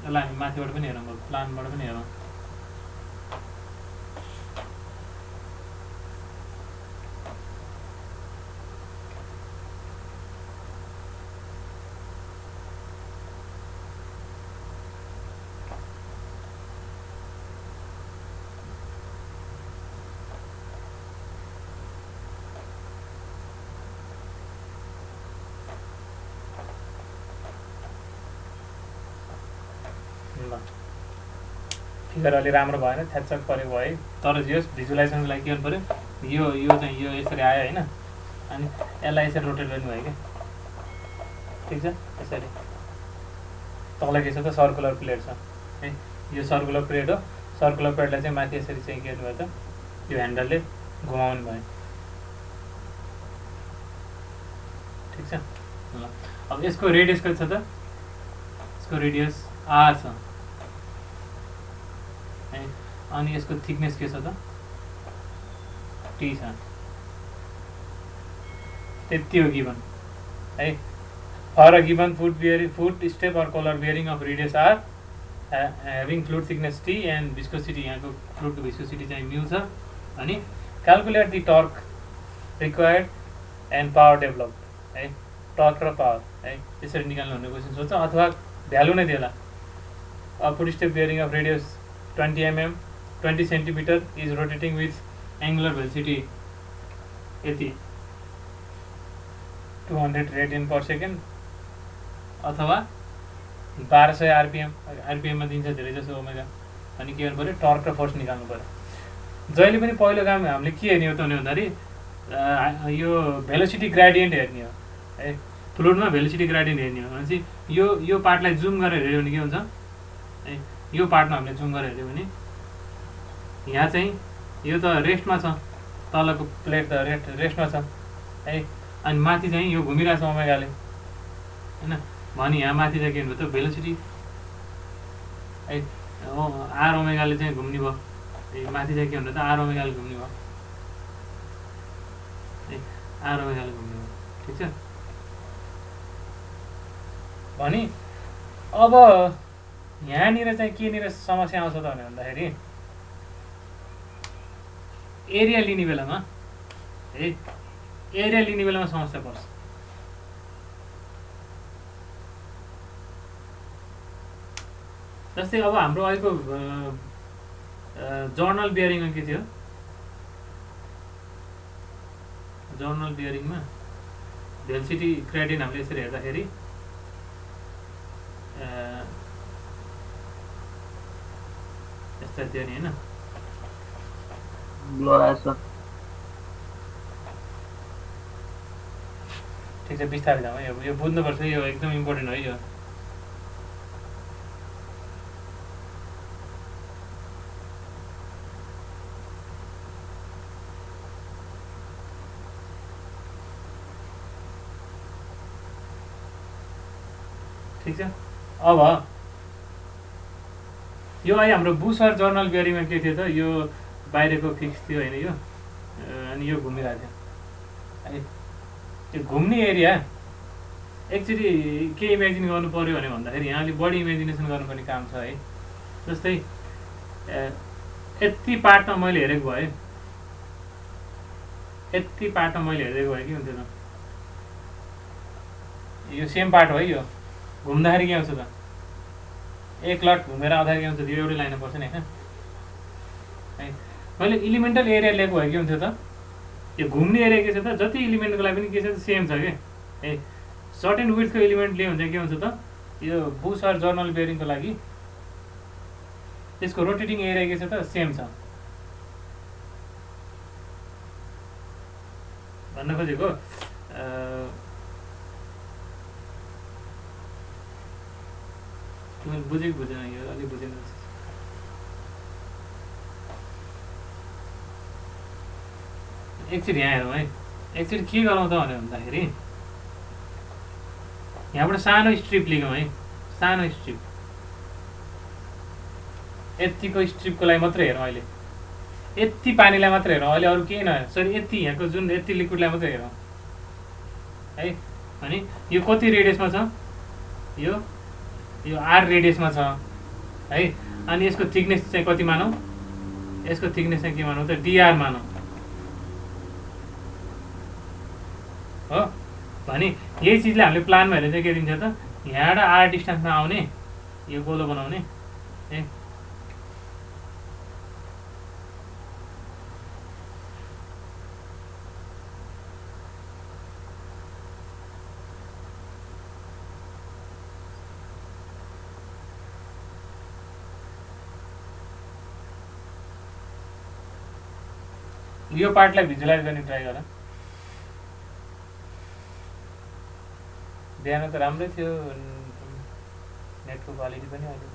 यसलाई हामी माथिबाट पनि हेरौँ प्लानबाट पनि हेरौँ ल फिगर अलि राम्रो भएन, थ्याचक परेको भयो, तर जे होस् भिजुलाइजेसनको लागि के गर्नु पऱ्यो, यो चाहिँ यो यसरी आयो होइन, अनि यसलाई यसरी रोटेट गर्नुभयो क्या, ठिक छ। यसरी तल के छ त सर्कुलर प्लेट छ है, यो सर्कुलर प्लेट हो, सर्कुलर प्लेटलाई चाहिँ माथि यसरी चाहिँ के गर्नुभयो त, यो ह्यान्डलले घुमाउनु भयो, ठिक छ। ल अब यसको रेडियस कति छ त, यसको रेडियस आर छ है, अनि यसको थिकनेस के छ त, टी छ, त्यति हो गिभन है। For a given foot step or collar bearing of radius R having fluid thickness T and viscosity, यहाँको फ्लुइडको भिस्कोसिटी चाहिँ म्यू छ, अनि calculate the torque required and power developed है, टर्क र पावर है, त्यसरी निकाल्नु हुने क्वेसन सोध्छ, अथवा भ्यालु नै दिएला। Foot step bearing of radius 20 mm 20 cm is rotating with angular velocity यति 200 रेडियन पर सेकेन्ड, अथवा 1200 आरपिएममा दिन्छ धेरै जसो ओमेगा, अनि के गर्नु पऱ्यो, टर्क र फोर्स निकाल्नु पऱ्यो। जहिले पनि पहिलो काम हामीले के हेर्ने हो त भन्दाखेरि यो भेलोसिटी ग्रेडियन्ट हेर्ने हो है, फ्लुइडमा भेलोसिटी ग्रेडियन्ट हेर्ने हो भनेपछि यो पार्टलाई जुम गरेर हेऱ्यो भने के हुन्छ है, यो पार्टमा हामीले जुम गरेर हेऱ्यो भने यहाँ चाहिँ यो त रेस्टमा छ, तलको प्लेट त रेस्टमा छ है, अनि माथि चाहिँ यो घुमिरहेको छ ओमेगाले होइन, भने यहाँ माथि चाहिँ के भन्नु त भेलोसिटी है, आर ओमेगाले चाहिँ घुम्ने भयो, माथि चाहिँ के भन्नु त आर ओमेगाले घुम्ने भयो है, आर ओमेगाले घुम्ने भयो, ठिक छ। भने अब यहाँनिर चाहिँ केनिर समस्या आउँछ त भन्दाखेरि एरिया लिने बेलामा है, एरिया लिने बेलामा समस्या पर्छ। जस्तै अब हाम्रो अहिलेको जर्नल बियरिङमा के थियो, जर्नल बियरिङमा भेलोसिटी ग्रेडियन्ट हामीले यसरी हेर्दाखेरि यस्ता थियो नि होइन, ठिक छ, बिस्तारै जाउँ है, यो बुझ्नुपर्छ, यो एकदम इम्पोर्टेन्ट हो यो। ठिक छ। अब यो अहिले हाम्रो बुसर जर्नल बियरिङमा के थियो त, यो बाहिरको फिक्स थियो होइन यो, अनि यो घुमिरहेको थियो है, त्यो घुम्ने एरिया एक्चुअली के इमेजिन गर्नु पऱ्यो भने भन्दाखेरि यहाँ अलिक बढी इमेजिनेसन गर्नुपर्ने काम छ है। जस्तै यति पार्टमा मैले हेरेको भए, यति पार्टमा मैले हेरेको भए के हुन्थ्यो त, यो सेम पार्ट हो है, यो घुम्दाखेरि के आउँछ त, एक लट घुमेर आउँदाखेरि के हुन्छ, यो एउटै लाइन पर्छ नि होइन है। मैले इलिमेन्टल एरिया लिएको भए के हुन्थ्यो त, यो घुम्ने एरिया के छ त, जति इलिमेन्टको लागि पनि के छ सेम छ क्या है, सर्टेन विड्थको इलिमेन्ट लियो भने चाहिँ के हुन्छ त, यो बुसर जर्नल बियरिङको लागि त्यसको रोटेटिङ एरिया के छ त सेम छ भन्न खोजेको। मैले बुझेको बुझेन, यो अलिक बुझेन। एकचोटि यहाँ हेरौँ है, एकचोटि के गरौँ त भन्दाखेरि यहाँबाट सानो स्ट्रिप लिगौँ है, सानो स्ट्रिप, यतिको स्ट्रिपको लागि मात्रै हेरौँ अहिले, यति पानीलाई मात्रै हेरौँ अहिले, अरू केही नहेरौँ, सरी यति यहाँको जुन यति लिक्विडलाई मात्रै हेरौँ है। अनि यो कति रेडियसमा छ, यो आर रेडियसमा छ है, अनि यसको थिकनेस चाहिँ कति मानौँ, यसको थिकनेस चाहिँ के मानौँ त, डिआर मानौँ हो। भने यही चिजले हामीले प्लानमा हेरेर चाहिँ के दिन्छ त, यहाँबाट आर डिस्टेन्समा आउने, यो गोलो बनाउने है, यो पार्टलाई भिजुअलाइज गर्ने ट्राई गर। बिहान त राम्रै थियो नेटको क्वालिटी पनि अहिले त।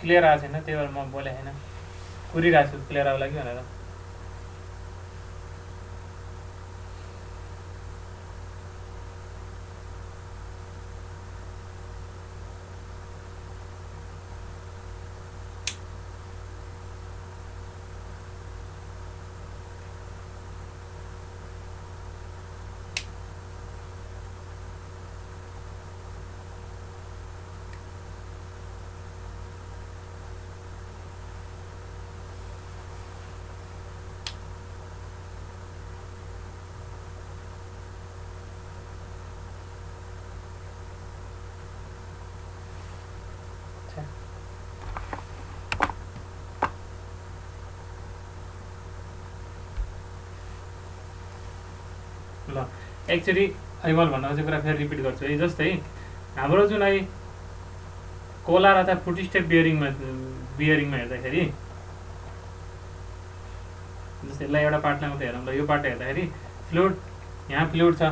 क्लियर आएको छैन, त्यही भएर म बोले छैन, कुरिरहेको छु क्लियर आउला कि भनेर। ल एकचोटि अहिले मैले भन्नु खोजेको कुरा फेरि रिपिट गर्छु है। जस्तै हाम्रो जुन है कोलार अथवा फुट स्टेप बियरिङमा हेर्दाखेरि, जस्तै यसलाई एउटा पार्टलाई मात्रै हेरौँ ल। यो पार्ट हेर्दाखेरि फ्लुइड, यहाँ फ्लुइड छ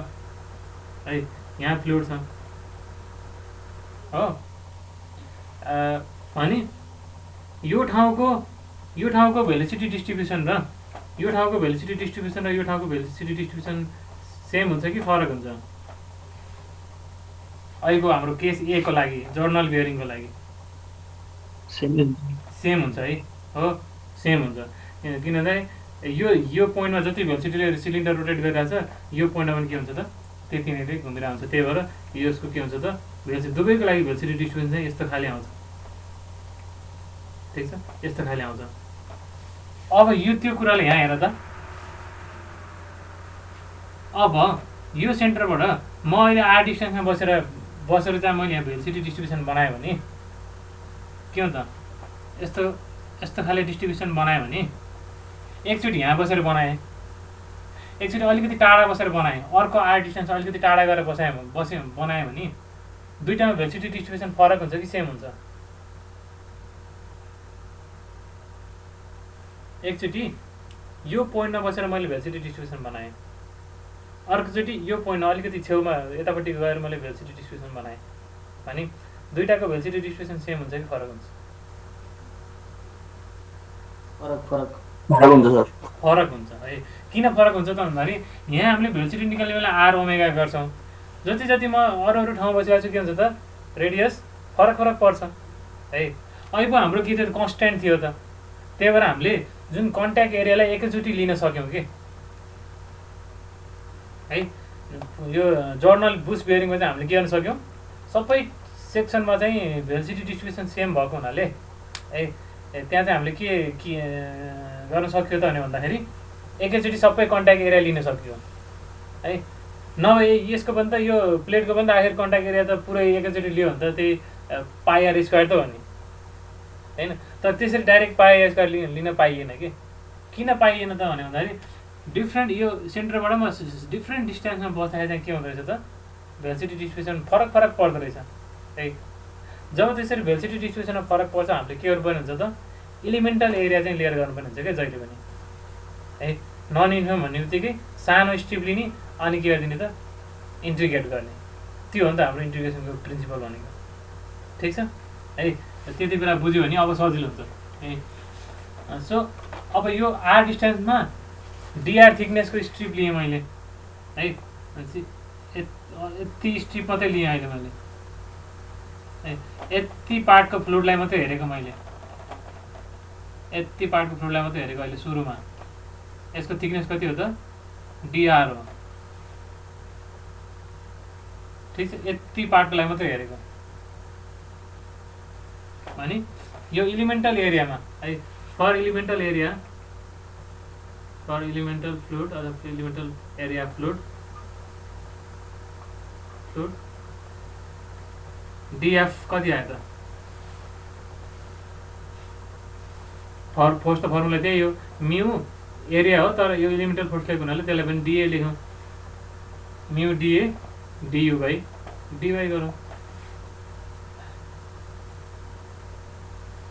है, यहाँ फ्लुइड छ हो। भने यो ठाउँको भेलोसिटी डिस्ट्रिब्युसन र यो ठाउँको भेलोसिटी डिस्ट्रिब्युसन र यो ठाउँको भेलोसिटी डिस्ट्रिब्युसन सेम हुन्छ कि फरक हुन्छ? अहिलेको हाम्रो केस ए को लागि, जर्नल बियरिङको लागि सेम हुन्छ है, हो सेम हुन्छ। किनभने यो पोइन्टमा जति भेलोसिटीले सिलिन्डर रोटेट गरिरहेको छ, यो पोइन्टमा पनि के हुन्छ त त्यति नै घुमिरहेको हुन्छ। त्यही भएर यसको के हुन्छ त भेलोसिटी, दुवैको लागि भेलोसिटी डिस्ट्रिब्युसन चाहिँ यस्तो खाले आउँछ, ठिक छ, यस्तो खाले आउँछ। अब यो त्यो कुराले यहाँ हेर त, अब यो सेन्टरबाट म अहिले आर डिस्टेन्समा बसेर चाहिँ मैले यहाँ भेलोसिटी डिस्ट्रिब्युसन बनाएँ भने के हुन्छ, यस्तो खाले डिस्ट्रिब्युसन बनाएँ भने एकचोटि यहाँ बसेर बनाएँ, एकचोटि अलिकति टाढा बसेर बनाएँ, अर्को आर डिस्टेन्स अलिकति टाढा गरेर बनाएँ भने दुईटामा भेलोसिटी डिस्ट्रिब्युसन फरक हुन्छ कि सेम हुन्छ? एकचोटि यो पोइन्टमा बसेर मैले भेलोसिटी डिस्ट्रिब्युसन बनाएँ, अर्कोचोटि यो पोइन्टमा अलिकति छेउमा यतापट्टि गएर मैले भेलोसिटी डिस्ट्रिब्युसन बनाएँ भने दुईटाको भेलोसिटी डिस्ट्रिब्युसन सेम हुन्छ कि फरक हुन्छ? फरक हुन्छ है। किन फरक हुन्छ त भन्दाखेरि यहाँ हामीले भेलोसिटी निकाल्ने बेला आर ओमेगा गर्छौँ, जति म अरू ठाउँमा बसिरहेको छु के हुन्छ त रेडियस फरक पर्छ है। अहिले हाम्रो के थियो, कन्स्ट्यान्ट थियो त, त्यही भएर हामीले जुन कन्ट्याक्ट एरियालाई एकैचोटि लिन सक्यौँ कि है। यो जर्नल बुश बियरिङमा चाहिँ हामीले के गर्न सक्यौँ, सबै सेक्सनमा चाहिँ भेलोसिटी डिस्ट्रिब्युसन सेम भएको हुनाले है त्यहाँ चाहिँ हामीले के गर्न सक्यो त भन्दाखेरि एकैचोटि सबै कन्ट्याक्ट एरिया लिन सक्यो है। नभए यसको पनि त, यो प्लेटको पनि त आखिर कन्ट्याक्ट एरिया त पुरै एकैचोटि लियो भने त त्यही पाई आर स्क्वायर त हो नि होइन। तर त्यसरी डाइरेक्ट पाई आर स्क्वायर लिन पाइएन कि। किन पाइएन त भन्दाखेरि डिफ्रेन्ट, यो सेन्टरबाट म डिफ्रेन्ट डिस्टेन्समा बस्दाखेरि चाहिँ के हुँदो रहेछ त भेलोसिटी डिस्ट्रिब्युसन फरक पर्दो रहेछ है। जब त्यसरी भेलोसिटी डिस्ट्रिब्युसनमा फरक पर्छ हामीले के गर्नुपर्ने हुन्छ त इलिमेन्टल एरिया चाहिँ लिएर गर्नुपर्ने हुन्छ क्या जहिले पनि है। नन युनिफर्म भन्ने बित्तिकै सानो स्ट्रिप लिने अनि के गरिदिने त इन्ट्रिग्रेट गर्ने, त्यो हो नि त हाम्रो इन्टिग्रेसनको प्रिन्सिपल भनेको, ठिक छ है। त्यति कुरा बुझ्यो भने अब सजिलो हुन्छ है। सो अब यो आर डिस्टेन्समा डिआर थिकनेसको स्ट्रिप लिएँ मैले है, यति स्ट्रिप मात्रै लिएँ अहिले मैले है। यति पार्टको फ्लुइडलाई मात्रै हेरेको मैले, यति पार्टको फ्लुइडलाई मात्रै हेरेको अहिले सुरुमा। यसको थिकनेस कति हो त डिआर हो, ठिक छ। यति पार्टको लागि मात्रै हेरेको भने यो इलिमेन्टल एरियामा है, फर इलिमेन्टल एरिया, फर इलिमेन्टल फ्लुइड अथवा इलिमेन्टल एरिया फ्लुइड डिएफ कति आयो त? फर्स्ट फर्मुला त्यही हो, म्यू एरिया हो तर यो इलिमेन्टल फोर्स लागेको हुनाले त्यसलाई पनि डिए लेखौँ म्यु डिए डियु बाई डिवाई गरौँ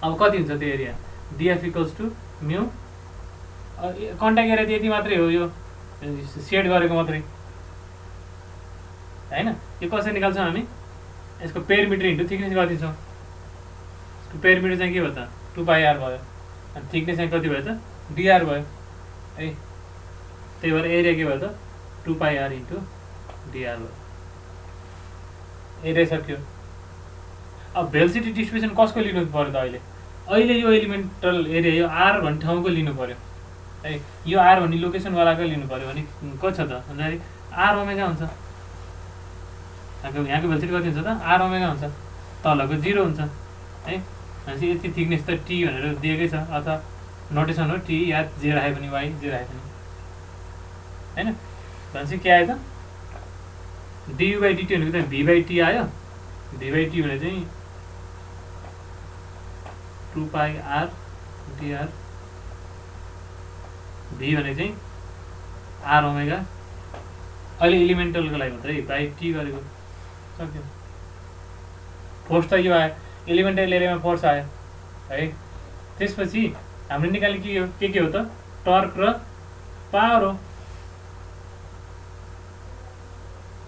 अब कति हुन्छ त्यो एरिया डिएफ इक्वल्स टु म्यु कन्ट्याक्ट एरिया त यति मात्रै हो यो सेड गरेको मात्रै हैन यो कसरी निकाल्छौँ हामी यसको पेरिमिटर इन्टु थिकनेस गरिदिन्छौँ यसको पेरिमिटर चाहिँ के भयो त 2πr भयो अनि थिकनेस चाहिँ कति भयो त dr भयो है त्यही भएर एरिया के भयो त 2πr इन्टु dr भयो एरिया सक्यो अब भेलोसिटी डिस्ट्रिब्युसन कसको लिनु पर्यो त अहिले यो एलिमेन्टल एरिया यो आर भन्ने ठाउँको लिनु पर्यो है यो आर भन्ने लोकेसनवालाको लिनु पर्यो भने कति छ त भन्दाखेरि आर ओमेगा हुन्छ यहाँको भेलोसिटी कति हुन्छ त आर ओमेगा हुन्छ तलको 0 हुन्छ है भनेपछि यति थिकनेस त टी भनेर दिएकै छ अथवा नोटेसन हो टी या जे राखे पनि वाइ जे राखे पनि हैन भनेपछि के आयो त du बाई dt भनेको चाहिँ v बाई t आयो v बाई t भने चाहिँ 2πr dr v भने चाहिँ r ओमेगा अहिले इलिमेन्टलको लागि मात्रै बाई टी गरेको सक्यो फोर्स त यो आयो इलिमेन्टल एरियामा फोर्स आयो है त्यसपछि हामीले निकाल्ने के हो त टर्क र पावर हो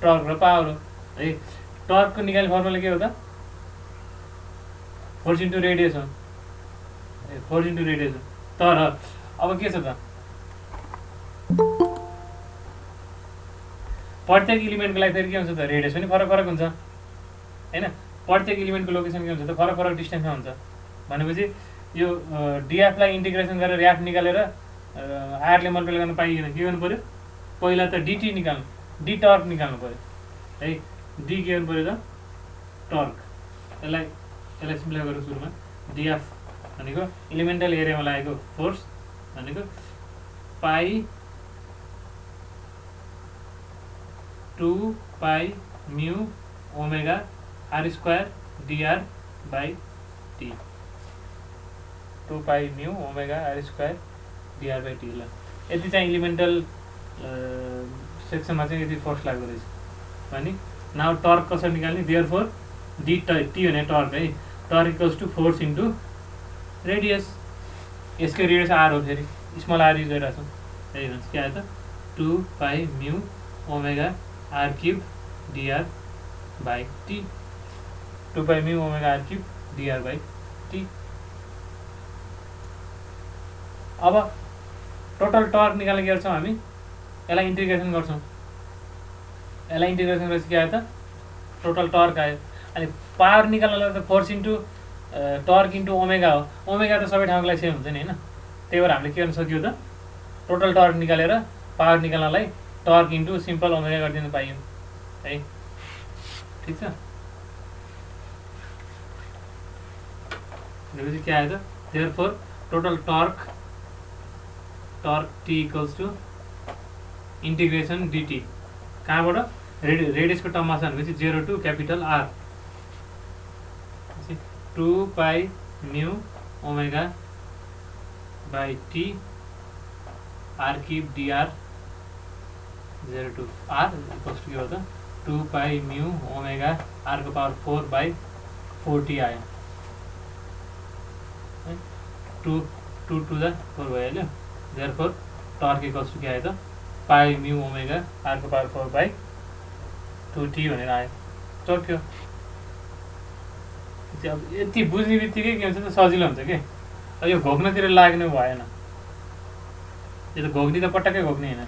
टर्क र पावर हो है टर्कको निकाल्ने फर्मुला के हो त फोर्स इन्टु रेडियस हो फोर्स इन्टु रेडियस हो तर अब के छ त प्रत्येक इलिमेन्टको लागि फेरि के हुन्छ त रेडियस पनि फरक फरक हुन्छ हैन प्रत्येक इलिमेन्टको लोकेसन के हुन्छ त फरक फरक डिस्टेन्समा हुन्छ भनेपछि यो डिएफलाई इन्टिग्रेसन गरेर ऱ्याफ निकालेर आरले मल्टिप्लाई गर्न पाइएन के गर्नु पर्यो पहिला त डिटी निकाल्नु डी टर्क निकाल्नु पर्यो है डी के गर्नु पर्यो त टर्क यसलाई सिम्प्लिफाई गरौँ सुरुमा डिएफ भनेको इलिमेन्टल एरियामा लागेको फोर्स भनेको pi 2π mu omega R square dr by T 2π mu omega R square dr by T ल यति चाहिँ इलिमेन्टल सेक्सनमा चाहिँ यति फोर्स लाग्दो रहेछ भने नाउ टर्क कसरी निकाल्ने देयरफोर डी टी भने टर्क है torque equals to force into radius यसको रेडियस आर हो फेरि स्मल आर युज गरिरहेको छौँ है भन्छ के आयो त 2π mu omega R cube dr by T 2π mu omega R cube dr by T अब टोटल टर्क निकाल्ने के गर्छौँ हामी यसलाई इन्टिग्रेसन गर्छौँ यसलाई इन्टिग्रेसन गरेपछि के आयो त टोटल टर्क आयो अनि पावर निकाल्नलाई त force into torque into omega हो ओमेगा त सबै ठाउँको लागि सेम हुन्छ नि हैन त्यही भएर हामीले के गर्न सक्यो त टोटल टर्क निकालेर पावर निकाल्नलाई टर्क इन्टु सिम्पल ओमेगा गरिदिनु पाइयो है ठिक छ भनेपछि के आयो त therefore total torque T equals to integration dT कहाँबाट रेडियसको टर्ममा छ भनेपछि 0 to capital R 2π mu omega by T R cube dr 0 to R equals to के हो त 2π म्यु ओमेगा आर को पावर 4 बाई 4t आयो 2 टु द 4 भइहाल्यो देयरफोर टर्क इक्वल्स टु के आयो त पाई म्यु ओमेगा आर को पावर 4 बाई 2t भनेर आयो सक्यो अब यति बुझ्ने बित्तिकै के हुन्छ त सजिलो हुन्छ कि अब यो घोक्नतिर लाग्ने भएन यो त घोक्ने त पटक्कै घोक्ने होइन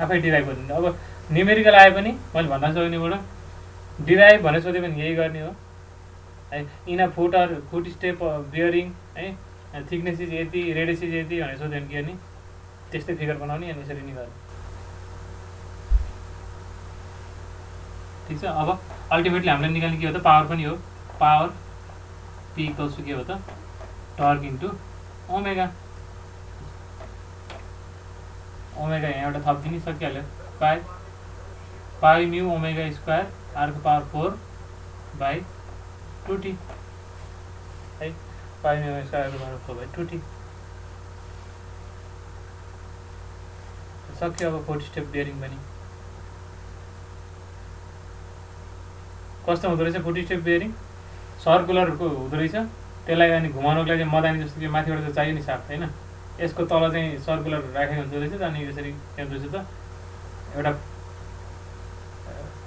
आफै डिराइभ गरिदिनु अब न्युमेरिकल आए पनि मैले भन्न सक्नेबाट डिराइभ भनेर सोधे पनि यही गर्ने हो है इन फुट स्टेप बियरिङ है थिकनेस इज यति रेडियस इज यति भनेर सोध्यो भने के गर्ने त्यस्तै फिगर बनाउने अनि यसरी नि गर्ने ठिक छ अब अल्टिमेटली हामीले निकाल्ने के हो त पावर पनि हो पावर पी इक्वल्स टु के हो त टर्क इन्टु ओमेगा ओमेगा यहाँ एउटा थपिदिनु सकिहाल्यो पाई म्यु ओमेगा स्क्वायर आर को पावर 4 बाई 2t है पाई म्यु ओमेगा स्क्वायर आर को पावर 4 बाई 2t सक्यो अब 40 स्टेप बियरिङ पनि कस्तो हुँदो रहेछ 40 स्टेप बियरिङ सर्कुलरको हुँदो रहेछ त्यसलाई अनि घुमाउनको लागि मदानी जस्तो कि माथिबाट त चाहियो नि साफ्ट होइन यसको तल चाहिँ सर्कुलर राखेको हुन्छ रहेछ अनि यसरी के हुन्छ त एउटा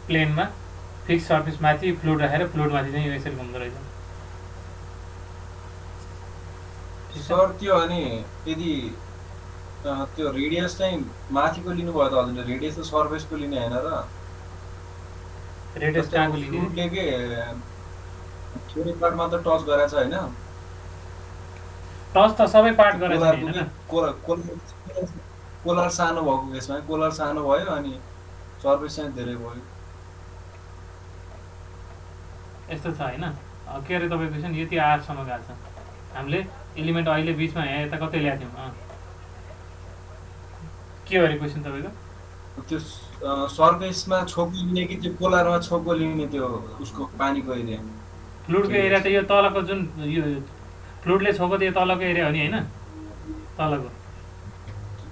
प्लेनमा फिक्स सर्फेस माथि फ्लुइड राखेर फ्लुइड माथि चाहिँ यसरी घुम्दो रहेछ सर त्यो अनि यदि त्यो रेडियस चाहिँ माथिको लिनुभयो त हजुरले रेडियस त सर्फेसको लिने होइन र रेडियस कहाँको लिने फ्लुइडले के थोरै पार्ट मात्र टच गरेछ होइन टच त सबै पार्ट गरेछ नि हैन कोलर सानो भएको केसमा कोलर सानो भयो अनि सर्फेस चाहिँ धेरै भयो यस्तो छ होइन के अरे तपाईँको चाहिँ यति आरसम्म गएको छ हामीले एलिमेन्ट अहिले बिचमा यहाँ यता कतै ल्याएको थियौँ के अरे क्वेसन तपाईँको त्यो सर्फेसमा छोको लिने कि त्यो कोलरमा छोको लिने त्यो उसको पानीको एरिया फ्लुइडको एरिया त यो तलको जुन यो फ्लुइडले छोको त यो तलको एरिया हो नि होइन तलको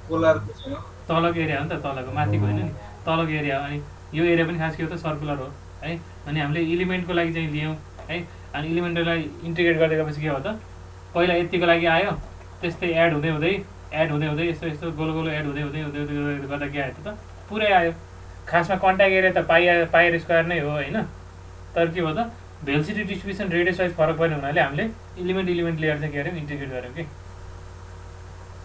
कोलरको चाहिँ तलको एरिया हो नि त तलको माथिको होइन नि तलको एरिया हो अनि यो एरिया पनि खास के हो त सर्कुलर हो है अनि हामीले इलिमेन्टको लागि चाहिँ लियौँ है अनि इलिमेन्टलाई इन्टिग्रेट गर्दै गएपछि के हो त पहिला यतिको लागि आयो त्यस्तै एड हुँदै हुँदै यस्तो यस्तो गोलो गोलो एड हुँदै गर्दा के आयो त पुरै आयो खासमा कन्ट्याक्ट एरिया त पायर स्क्वायर नै हो होइन तर के भयो त भेलोसिटी डिस्ट्रिब्युसन रेडियस वाइज फरक पर्ने हुनाले हामीले इलिमेन्ट लेयर चाहिँ के गर्यौँ इन्टिग्रेट गऱ्यौँ कि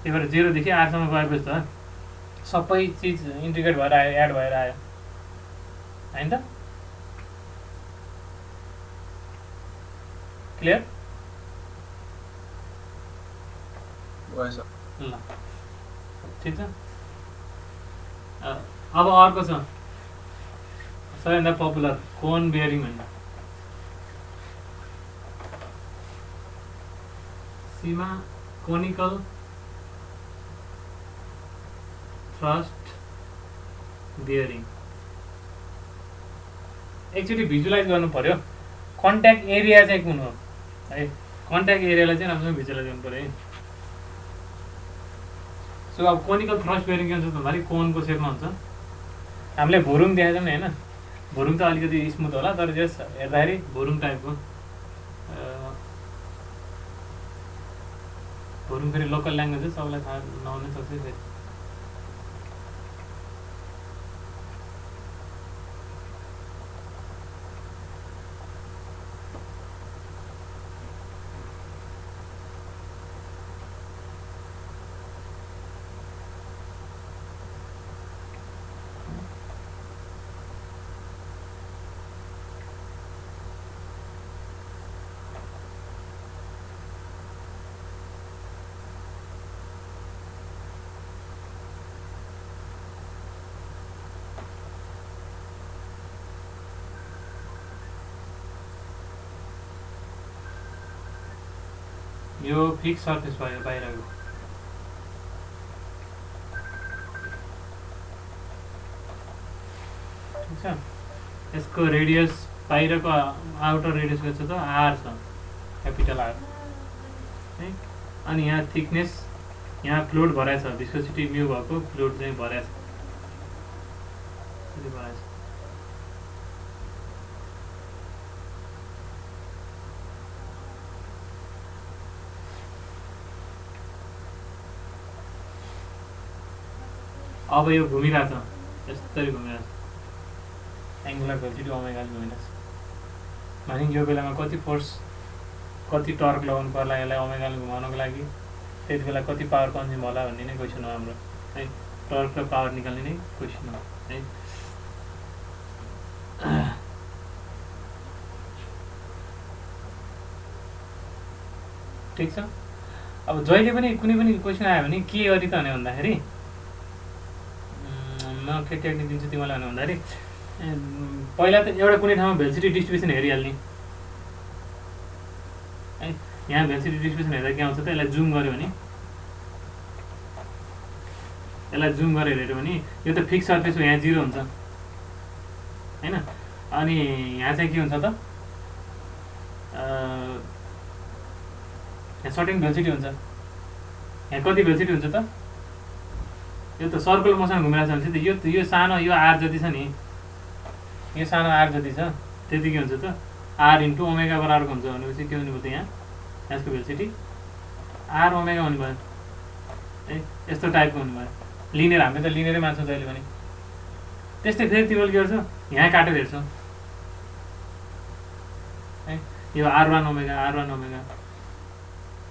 त्यही भएर 0 देखि आरसम्म गएपछि त सबै चिज इन्टिग्रेट भएर आयो एड भएर आयो होइन त क्लियर ल ठिक छ अब अर्को छ सबैभन्दा पपुलर कोन बियरिङ होइन सीमा कोनिकल थ्रस्ट बियरिङ एकचोटि भिजुलाइज गर्नु पर्यो कन्ट्याक्ट एरिया चाहिँ कुन हो है कन्ट्याक्ट एरियालाई चाहिँ राम्रोसँग भिजुलाइज गर्नु पर्यो है सो अब कोनिकल थ्रस्ट बियरिङ के हुन्छ भन्दाखेरि कोनको सेपमा हुन्छ हामीले भुरुङ देखाएको छौँ नि होइन भुरुङ त अलिकति स्मुथ होला तर जस हेर्दाखेरि भुरुङ टाइपको भुरुङ फेरि लोकल ल्याङ्ग्वेज हो सबैलाई थाहा नहुन सक्छ फेरि यो फिक्स सर्फेस भयो बाहिरको ठिक छ यसको रेडियस बाहिरको आउटर रेडियस कति छ त आर छ क्यापिटल आर है अनि यहाँ थिकनेस यहाँ फ्लुइड भराएको छ भिस्कोसिटी म्यू भएको फ्लुइड चाहिँ भराएको छ अब यो घुमिरहेको छ यस्तरी घुमिरहेको छ एङ्गुलर भेलोसिटी ओमेगाले घुमिरहेको छ भने यो बेलामा कति फोर्स कति टर्क लगाउनु पर्ला यसलाई ओमेगाले घुमाउनको लागि त्यति बेला कति पावर कन्ज्युम होला भन्ने नै क्वेसन हो हाम्रो है टर्क र पावर निकाल्ने नै क्वेसन हो है ठिक छ अब जहिले पनि कुनै पनि क्वेसन आयो भने के गरी त भने भन्दाखेरि म के टेक्निक दिन्छु तिमीलाई भन्दाखेरि पहिला त एउटा कुनै ठाउँमा भेलोसिटी डिस्ट्रिब्युसन हेरिहाल्ने है यहाँ भेलोसिटी डिस्ट्रिब्युसन हेर्दा के आउँछ त यसलाई जुम गर्यो भने यसलाई जुम गरेर हेऱ्यो भने यो त फिक्स सर्फेस हो यहाँ 0 हुन्छ हैन अनि यहाँ चाहिँ के हुन्छ त यहाँ सर्टेन भेलोसिटी हुन्छ यहाँ कति भेलोसिटी हुन्छ त यो त सर्कुलर मोसन घुमिरहेको छ भने चाहिँ यो सानो यो आर जति छ नि, यो सानो आर जति छ त्यति के हुन्छ त आर इन्टु ओमेगा बराबरको हुन्छ भनेपछि के हुने भयो त यहाँ यसको भेलोसिटी आर ओमेगा हुने भयो है। यस्तो टाइपको हुने भयो। लिनियर हामीले त लिनियरै मान्छौँ जहिले पनि। त्यस्तै फेरि तिमीले के गर्छौ यहाँ काटेर हेर्छौ है, यो R1 ओमेगा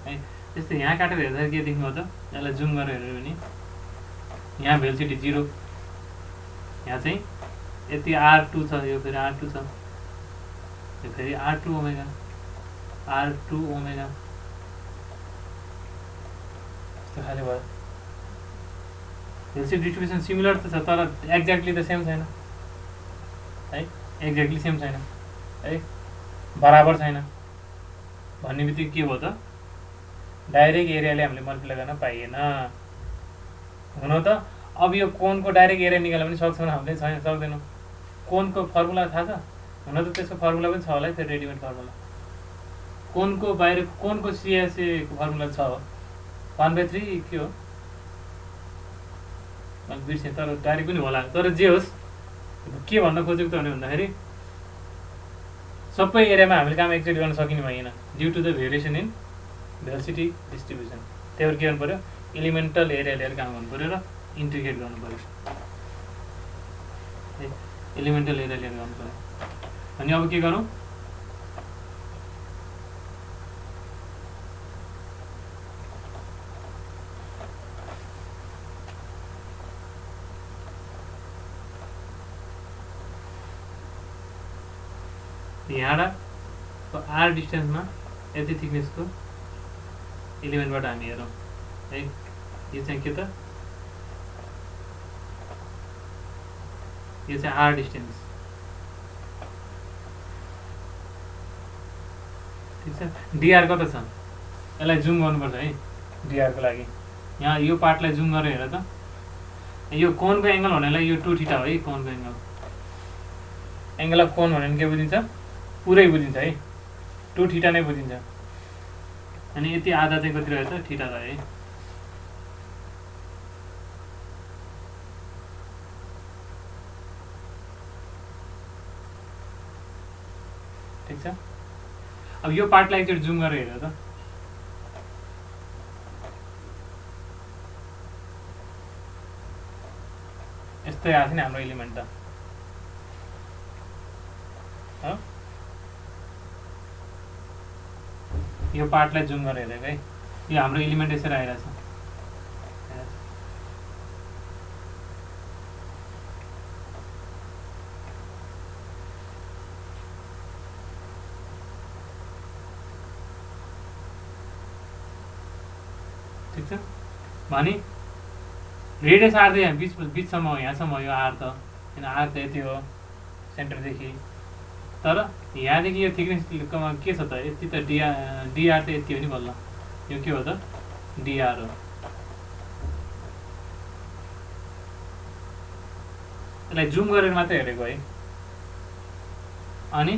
है। त्यस्तै यहाँ काटेर हेर्दा के देख्नु हो त, यसलाई जुम गरेर हेऱ्यो भने यहाँ भेलोसिटी 0, यहाँ चाहिँ यति R2 छ, यो फेरि R2 छ, यो फेरि R2 ओमेगा यस्तो खाले भयो। भेलोसिटी डिस्ट्रिब्युसन सिमिलर त छ तर एक्ज्याक्टली त सेम छैन है, एक्ज्याक्टली सेम छैन है, बराबर छैन भन्ने बित्तिकै के भयो त डाइरेक्ट एरियाले हामीले मल्टिप्लाई गर्न पाइएन। हुन त अब यो कोनको डाइरेक्ट एरिया निकाल्न पनि सक्छौँ हामीले, छैन सक्दैनौँ। कोनको फर्मुला थाहा छ? हुन त त्यसको फर्मुला पनि छ होला है, फेरि रेडिमेड फर्मुला। कोनको बाहिर कोनको सिएसएको फर्मुला छ हो 1/3 के हो मैले बिर्सेँ, तर डाइरेक्ट पनि होला। तर जे होस् के भन्न खोजेको त भन्दाखेरि सबै एरियामा हामीले काम एकचोटि गर्न सकिने भएन due to the variation in velocity distribution. त्यही भएर के गर्नु पऱ्यो, एलिमेन्टल एरिया लिएर काम गर्नु पऱ्यो र इन्टिग्रेट गर्नु पऱ्यो, एलिमेन्टल एरिया लिएर गर्नु पऱ्यो। अनि अब के गरौँ, यहाँबाट आर डिस्टेन्समा यति थिकनेसको एलिमेन्टबाट हामी हेरौँ है। यो चाहिँ के त, यो चाहिँ आर डिस्टेन्स, ठिक छ। डिआर कता छ यसलाई जुम गर्नुपर्छ है डिआरको लागि। यहाँ यो पार्टलाई जुम गरेर हेर त, यो कोनको एङ्गल भन्नेलाई यो 2 थीटा हो है, कोनको एङ्गल अफ कोन भन्यो भने के बुझिन्छ, पुरै बुझिन्छ है, 2 थीटा नै बुझिन्छ। अनि यति आधा चाहिँ कति रह्यो त, थीटा रह्यो है। ठिक छ। अब यो पार्टलाई एकचोटि जुम गरेर हेर त, यस्तै आएको छ नि हाम्रो एलिमेन्ट त, यो पार्टलाई जुम गरेर हेरेको है, यो हाम्रो एलिमेन्ट यसरी आइरहेछ। ठिक छ। भने रेडियस आर त यहाँ बिचसम्म हो, यहाँसम्म हो यो आर त, किन आर त यति हो सेन्टरदेखि, तर यहाँदेखि यो थिकनेस के छ त यति त डिआर त यति हो नि बल्ल, यो के हो त डिआर हो। यसलाई जुम गरेर मात्रै हेरेको है। अनि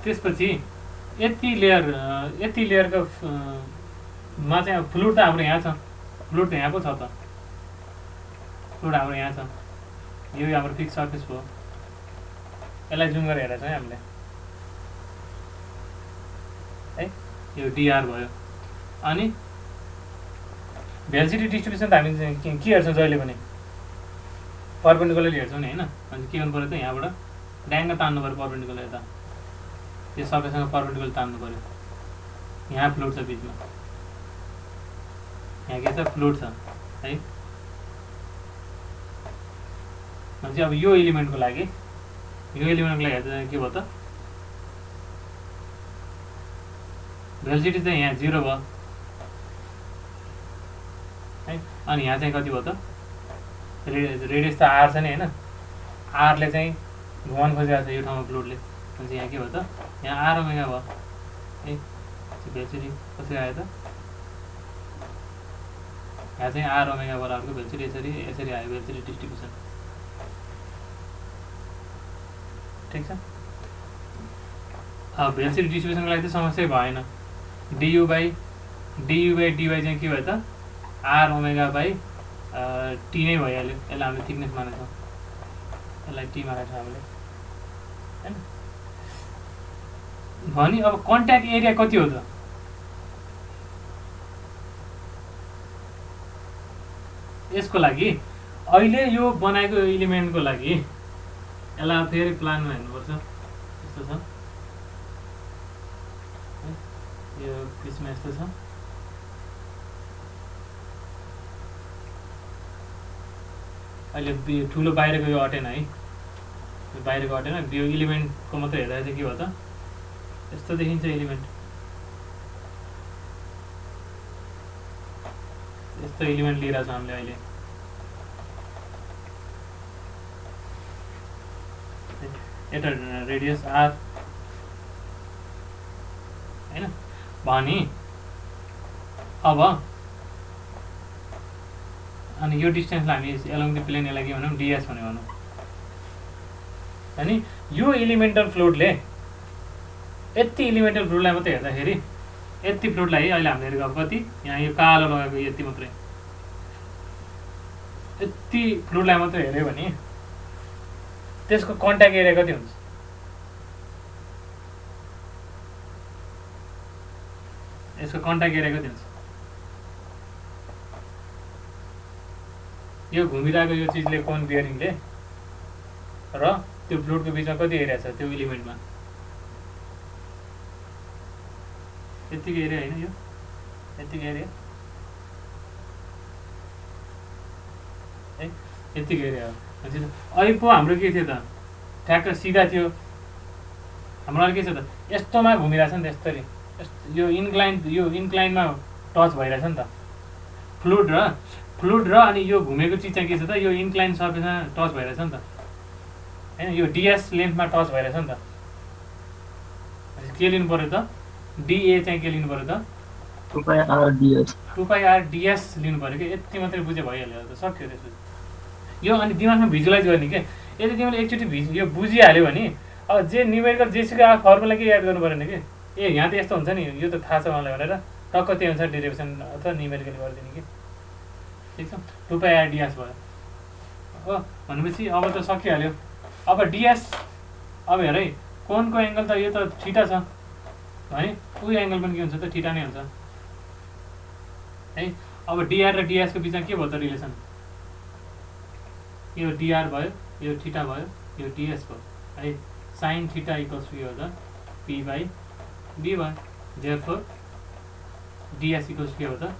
त्यसपछि यति लेयरको मा चाहिँ फ्लुइड त हाम्रो यहाँ छ, फ्लुइड त यहाँ पो छ त, फ्लुइड हाम्रो यहाँ छ, यो हाम्रो फिक्स सर्फेस भयो। यसलाई जुम गरेर हेरेको छ है हामीले है, यो डिआर भयो। अनि भेलोसिटी डिस्ट्रिब्युसन त हामी के हेर्छौँ जहिले पनि पर्पेन्डिकुलरली हेर्छौँ नि होइन। अनि के गर्नु पऱ्यो त, यहाँबाट ड्याङ्ग तान्नु पऱ्यो पर्पेन्डिकुलर, यता यो सबैसँग पर्पेन्डिकुलर तान्नु पऱ्यो। यहाँ फ्लुइड छ बिचमा, यहाँ के छ फ्लुइड छ है। भनेपछि अब यो एलिमेन्टको लागि हेर्दा के भयो त, भेलोसिटी चाहिँ यहाँ 0 भयो है। अनि यहाँ चाहिँ कति भयो त, रेडियस त आर छ नि होइन, आरले चाहिँ घुमाउन खोजिरहेको छ यो ठाउँमा फ्लुइडले। भनेपछि यहाँ के भयो त, यहाँ आर ओमेगा भयो है। भेलोसिटी कसरी आयो त, यहाँ चाहिँ आर ओमेगा बराबरको भेलोसिटी यसरी आयो भेलोसिटी डिस्ट्रिब्युसन। ठिक छ। अब भेलोसिटी डिस्ट्रिब्युसनको लागि त समस्या भएन, डियु बाई डिवाई चाहिँ के भयो त आर ओमेगा बाई टी नै भइहाल्यो। यसलाई हामीले थिकनेस मानेको छौँ, यसलाई टी मानेको छौँ हामीले हैन। भने अब कन्ट्याक्ट एरिया कति हो त? यसको लागि अहिले यो बनाएको एलिमेन्टको लागि यसलाई फेरि प्लानमा हेर्नुपर्छ। यस्तो छ, यो बिचमा यस्तो छ। अहिले ठुलो बाहिरको यो अटेन है, यो बाहिरको अटेन, यो एलिमेन्टको मात्रै हेर्दा चाहिँ के भयो त? यस्तो देखिन्छ एलिमेन्ट, यस्तो एलिमेन्ट लिइरहेको छौँ हामीले अहिले। एउटा रेडियस आर हैन। भने अब अनि यो डिस्टेन्सलाई हामी एलोङ द प्लेन यसलाई के भनौँ? डिएस भनेर भनौँ। अनि यो एलिमेन्टल फ्लुइडले यति एलिमेन्टल फ्लुइडलाई मात्रै हेर्दाखेरि यति फ्लुइडलाई अहिले हामीले हेरेको अब कति? यहाँ यो कालो लगाएको यति मात्रै, यति फ्लुइडलाई मात्रै हेऱ्यो भने त्यसको कन्ट्याक्ट एरिया कति हुन्छ? यसको कन्ट्याक्ट एरिया कति हुन्छ? यो घुमिरहेको यो चिजले कोन बियरिङले र त्यो फ्लुइडको बिचमा कति एरिया छ त्यो एलिमेन्टमा? यतिको एरिया होइन, यो यतिको एरिया है, यतिको एरिया हो। अहिले पो हाम्रो के थियो त? ठ्याक्क सिधा थियो। हाम्रो अहिले के छ त? यस्तोमा घुमिरहेछ नि त, यस्तरी यो इन्क्लाइनमा टच भइरहेछ नि त फ्लुइड र अनि यो घुमेको चिज चाहिँ के छ त? यो इन्क्लाइन सर्फेसमा टच भइरहेछ नि त हैन। यो डिएस लेन्थमा टच भइरहेछ नि त। के लिनु पर्यो त? डिए चाहिँ के लिनु पर्यो त? 2πr ds लिनु पर्यो कि? यति मात्रै बुझे भइहाल्यो त, सक्यो त्यसपछि। यो अनि दिमागमा भिजुअलाइज गर्ने के? यदि तिमीले एकचोटि यो बुझिहाल्यो भने अब जे न्युमेरिकल जेसुकै फर्मुला के याद गर्नु परेन कि? ए यहाँ त यस्तो हुन्छ नि, यो त थाहा छ मलाई भनेर टक्क त्यो अनुसार डेरिभेसन अथवा न्युमेरिकल गरिदिने कि। ठिक छ, 2πr ds भयो हो। भनेपछि अब त सकिहाल्यो। अब डिएस अब हेर है, कोनको एङ्गल त यो त थीटा छ भने उयो एङ्गल पनि के हुन्छ त? थीटा नै हुन्छ है। अब डिआर र डिएसको बिचमा के भयो त रिलेसन? यो डिआर भयो, यो थीटा भयो, यो डिएस भयो है। साइन थीटा इक्वल्स टु के हो त? पी बाई बी भयो। देयरफोर डिएस इक्वल्स के हो त?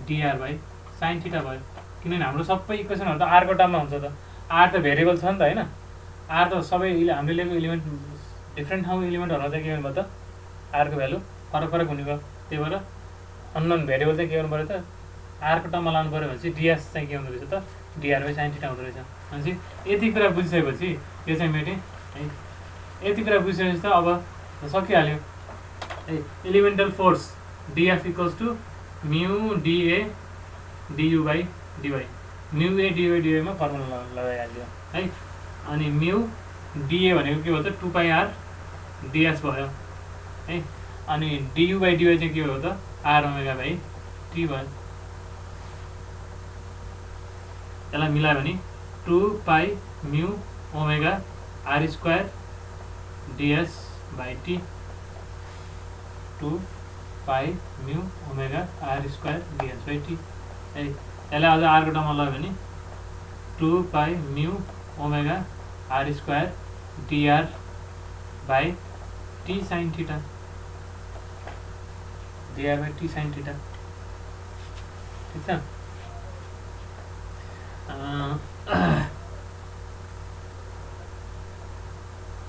डिआर बाई साइन थीटा भयो। किनभने हाम्रो सबै इक्वेसनहरू त आरको टर्ममा हुन्छ त। आर त भेरिएबल छ नि त हैन। आर त सबै हामीले लिएको एलिमेन्ट डिफ्रेन्ट ठाउँको एलिमेन्टहरूमा चाहिँ के गर्नु भयो त? आरको भ्यालु फरक फरक हुने भयो। त्यही भएर अननोन भेरिएबल चाहिँ के गर्नु पऱ्यो त? आरको टर्ममा लानु पऱ्यो भनेपछि डिएस चाहिँ के हुँदो रहेछ त? डिआर बाई साइन थीटा हुँदो रहेछ। भनेपछि यति कुरा बुझिसकेपछि यो चाहिँ मेटेँ है। यति कुरा बुझिसकेपछि त अब सकिहाल्यो है। एलिमेन्टल फोर्स डिएफ इक्वल्स टु म्यु डिए डियु बाई डिवाई। म्यु ए डिवाई डिवाईमा फर्मुला लगाइहाल्यो है। अनि म्यु डिए भनेको के हो त? 2πr ds भयो है। अनि डियु बाई डिवाई चाहिँ के हो त? आर ओमेगा बाई टी भयो। यसलाई मिलायो भने 2π mu omega R square ds by T, 2π mu omega R square ds by T है। यसलाई अझ आरको टर्ममा लग्यो भने 2π mu omega R square dr by T sine theta, dr by T sine theta. ठिक छ।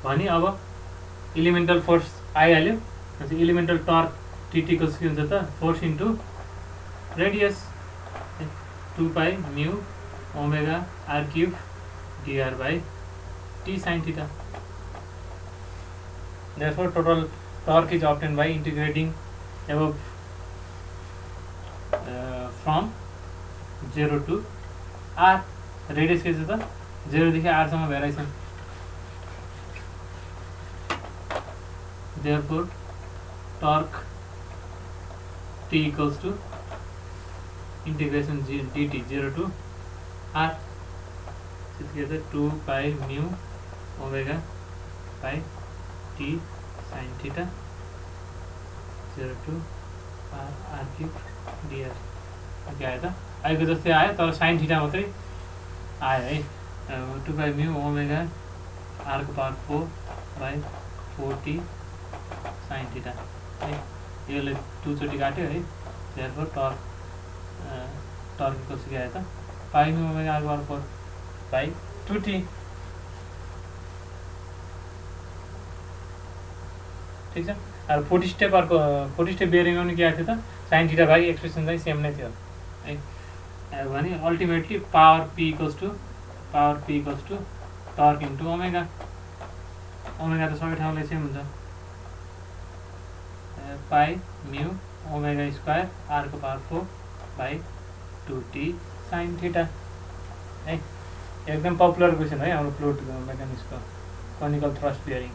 भने अब एलिमेन्टल फोर्स आइहाल्यो। एलिमेन्टल टर्क टीटी को के हुन्छ त? Force into radius 2π mu omega R cube dr by T sine theta. Therefore, total torque is obtained by integrating above from 0 to r. Radius के छ त? 0 देखि r सम्म variation. Therefore, torque T equals to integration dt 0 to r त्यतिखेर 2 पाई mu omega pie t sin theta 0 to r cube dr के आयो त आएको जस्तै आयो तर sin थीटा मात्रै आयो है 2 पाई म्यु ओमेगा r को power 4 by 4t sin theta है यसले 2 चोटि काट्यो है therefore टर्क कस्तो के आयो त पाई म्यु ओमेगा r को पावर 4 बाई 2t ठीक छ। अब 40 स्टेप अर्को 40 स्टेप बेरिङमा पनि के आएको थियो त साइन थीटा भागी एक्सप्रेसन चाहिँ सेम नै थियो है भने ultimately power p equals to torque into omega omega त सबै ठाउँले सेम हुन्छ pi mu omega square r को power 4 by 2t sine theta है एकदम पपुलर क्वेसन है हाम्रो फ्लुइड मेकानिक्सको कनिकल थ्रस्ट बियरिङ